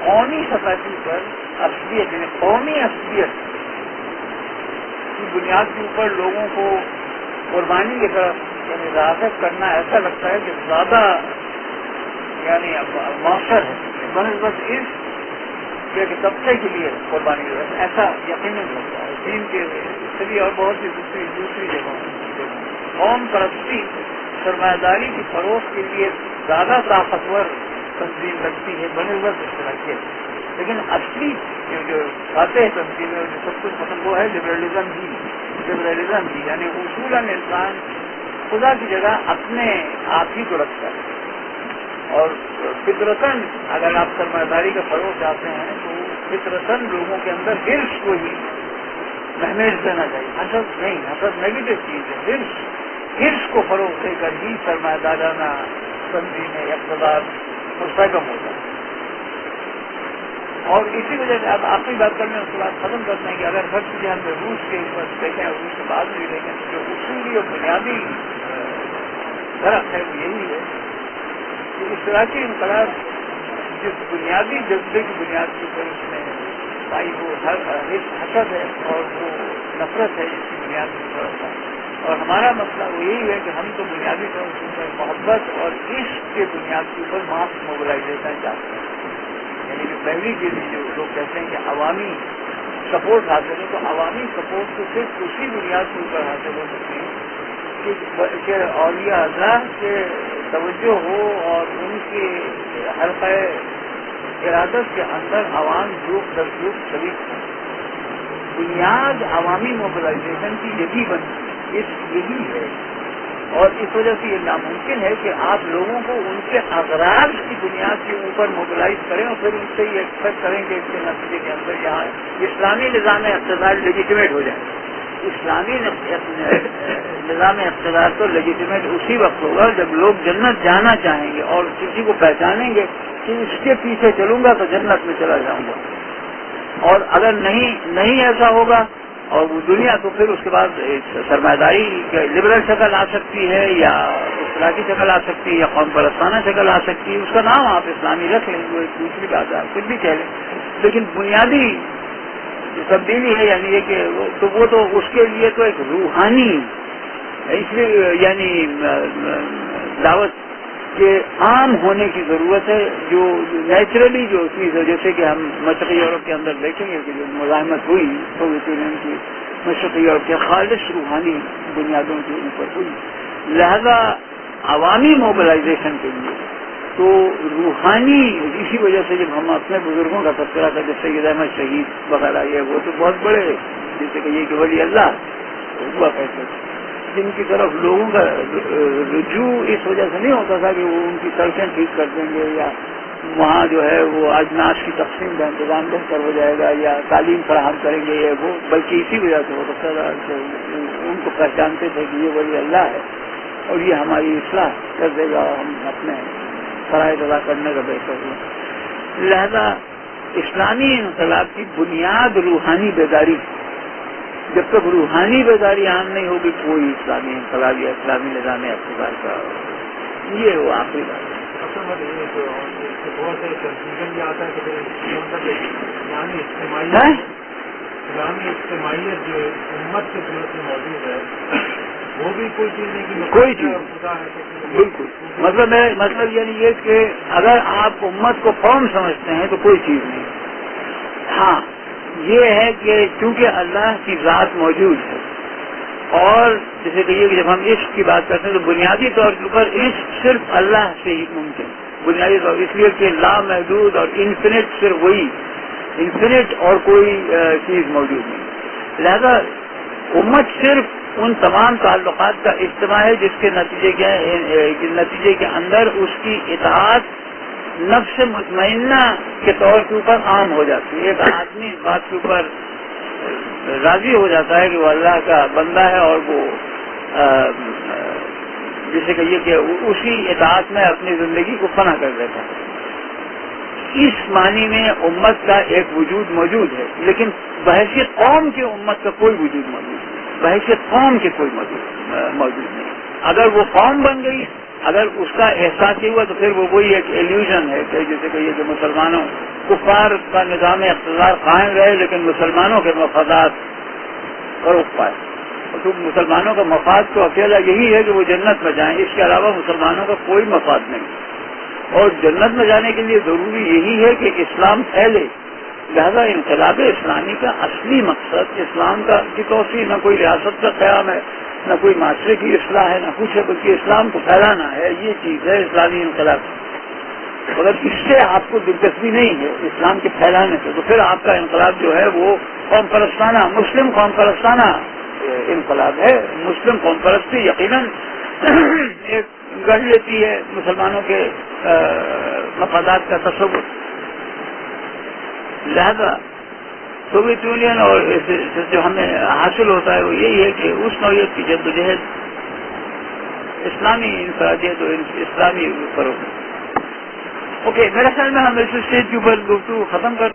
قومی سطح پر اصلیت یعنی قومی اصلیت کی بنیاد کے اوپر لوگوں کو قربانی کی طرف یعنی راغب کرنا ایسا لگتا ہے کہ زیادہ یعنی مؤثر ہے بنسبت اس کہ طبقے کے لیے قربانی ایسا یقیناً لگتا ہے. چین کے سبھی اور بہت سی دوسری جگہوں قوم پرستی سرمایہ داری کی فروغ کے لیے زیادہ طاقتور تنظیم لگتی ہے بنسبت اس طرح کے. لیکن اصلی جو فاتح تنظیم ہے جو سب کچھ ختم وہ ہے لبرلزم بھی یعنی اصولاً انسان خدا کی جگہ اپنے آپ ہی کو رکھتا ہے. اور فطرتاً اگر آپ سرمایہ داری کا فروغ چاہتے ہیں تو فطرتاً لوگوں کے اندر ہرس کو ہی مہمیز دینا چاہیے. حسد نہیں، حسد نیگیٹو چیز ہے. ہرس کو فروغ دے کر ہی سرمایہ دارانہ تنظیم اقتدار مستحکم ہوتا ہے. اور اسی وجہ سے اب آپ کی بات کرنے اس کے بعد ختم کرتے ہیں کہ اگر ہر چیزیں ہم روس کے اوپر دیکھیں اور روس کے بعد بھی دیکھیں تو جو اصولی اور بنیادی فرق ہے وہ یہی ہے کہ اس طرح کی انقلاب جس بنیادی جذبے کی بنیاد کے اوپر اس نے پائی وہ حسد ہے اور وہ نفرت ہے جس کی بنیاد کے اوپر اور ہمارا مسئلہ وہ یہی ہے کہ ہم تو بنیادی طور پر محبت اور عشق کے بنیاد کے اوپر ماس موبلائزیشن چاہتے ہیں. یعنی کہ پہلی چیز جو لوگ کہتے ہیں کہ عوامی سپورٹ حاصل ہے، تو عوامی سپورٹ تو صرف اسی بنیاد کے اوپر حاصل ہو سکتی ہے کہ اولیاء اللہ کے توجہ ہو اور ان کے حلقہ ارادت کے اندر عوام جوک در جوک شریک ہو. بنیاد عوامی موبلائزیشن کی یہی یہی ہے، اور اس وجہ سے یہ ناممکن ہے کہ آپ لوگوں کو ان کے اغراض کی بنیاد کے اوپر موبلائز کریں اور پھر ان سے یہ ایکسپیکٹ کریں کہ اس کے نتیجے کے اندر یہاں اسلامی نظام اقتدار لیجیٹیمیٹ ہو جائے. اسلامی نظام اقتدار تو لیجیٹیمیٹ اسی وقت ہوگا جب لوگ جنت جانا چاہیں گے اور کسی کو پہچانیں گے کہ اس کے پیچھے چلوں گا تو جنت میں چلا جاؤں گا. اور اگر نہیں ایسا ہوگا اور وہ دنیا، تو پھر اس کے بعد سرمایہ داری لبرل شکل آ سکتی ہے یا اصلاحی شکل آ سکتی ہے یا قوم پرستانہ شکل آ سکتی ہے. اس کا نام آپ اسلامی رکھ لیں، وہ ایک دوسری بات ہے، آپ کچھ بھی کہہ لیں، لیکن بنیادی تبدیلی ہے یعنی یہ کہ وہ تو اس کے لیے تو ایک روحانی اس لیے یعنی دعوت کے عام ہونے کی ضرورت ہے، جو نیچرلی جو چیز ہے. جیسے کہ ہم مشرقی یورپ کے اندر دیکھیں گے کہ جو مزاحمت ہوئی سوویت یونین کی مشرقی یورپ کے خالص روحانی بنیادوں کے اوپر ہوئی، لہذا عوامی موبلائزیشن کے لیے تو روحانی اسی وجہ سے جب ہم اپنے بزرگوں کا تذکرہ کرتے سید احمد شہید وغیرہ یہ وہ تو بہت بڑے جیسے کہ یہ کہ ولی اللہ ہوا کرتے تھے، جن کی طرف لوگوں کا رجوع اس وجہ سے نہیں ہوتا تھا کہ وہ ان کی سڑکیں ٹھیک کر دیں گے یا وہاں جو ہے وہ اجناس کی تقسیم کا انتظام بہتر ہو جائے گا یا تعلیم فراہم کریں گے یہ وہ، بلکہ اسی وجہ سے ہوتا تھا کہ ان کو پہچانتے تھے کہ یہ ولی اللہ ہے اور یہ ہماری اصلاح کر دے گا، ہم اپنے فرائض ادا کرنے کا بہتر ہو. لہذا اسلامی انقلاب کی بنیاد روحانی بیداری. جب تک روحانی بیداری عام نہیں ہوگی کوئی اسلامی انقلاب یا اسلامی نظام اقتدار کا یہ وہ آخری بات ہے. بہت سے کنفیوژن بھی آتا ہے کہ اسلامی اجتماعیت جو امت کے صورت میں موجود ہے وہ بھی کوئی چیز نہیں، کوئی چیز بالکل مطلب یعنی یہ کہ اگر آپ امت کو قوم سمجھتے ہیں تو کوئی چیز نہیں. ہاں یہ ہے کہ چونکہ اللہ کی ذات موجود ہے اور جیسے کہیے کہ جب ہم عشق کی بات کرتے ہیں تو بنیادی طور پر عشق صرف اللہ سے ہی ممکن بنیادی طور اس لیے کہ لامحدود اور انفینٹ صرف وہی انفینٹ اور کوئی چیز موجود نہیں. لہذا امت صرف ان تمام تعلقات کا اجتماع ہے جس کے نتیجے کے اندر اس کی اطاعت نفس مطمئنہ کے طور کے اوپر عام ہو جاتی ہے. ایک آدمی اس بات کے اوپر راضی ہو جاتا ہے کہ وہ اللہ کا بندہ ہے اور وہ جسے کہیے کہ اسی اطاعت میں اپنی زندگی کو فنا کر دیتا ہے. اس معنی میں امت کا ایک وجود موجود ہے، لیکن بحیثیت قوم کی امت کا کوئی وجود موجود نہیں، بحیثیت قوم کے کوئی موجود نہیں. اگر وہ قوم بن گئی، اگر اس کا احساس ہی ہوا تو پھر وہ وہی ایک ایلیوژن ہے کہ جیسے کہیے کہ مسلمانوں کفار کا نظام اقتدار قائم رہے لیکن مسلمانوں کے مفادات فروغ پائے. اور تو مسلمانوں کا مفاد تو اکیلا یہی ہے کہ وہ جنت میں جائیں، اس کے علاوہ مسلمانوں کا کوئی مفاد نہیں. اور جنت میں جانے کے لیے ضروری یہی ہے کہ اسلام پھیلے. لہذا انقلاب اسلامی کا اصلی مقصد اسلام کی توسیع، نہ کوئی ریاست کا قیام ہے، نہ کوئی معاشرے کی اصلاح ہے، نہ کچھ ہے، بلکہ اسلام کو پھیلانا ہے. یہ چیز ہے اسلامی انقلاب. اگر اس سے آپ کو دلچسپی نہیں ہے اسلام کے پھیلانے سے تو پھر آپ کا انقلاب جو ہے وہ قوم پرستانہ مسلم قوم پرستانہ انقلاب ہے. مسلم قوم پرستی یقیناً ایک گڑھ لیتی ہے مسلمانوں کے مفادات کا تصور. لہذا سوویت یونین اور جو ہمیں حاصل ہوتا ہے وہ یہی ہے کہ اس نوعیت کی جدوجہد اسلامی انفرادیت اور اسلامی فروغ. اوکے، میرا خیال میں ہم اس اسٹیج کے اوپر گفتگو ختم کر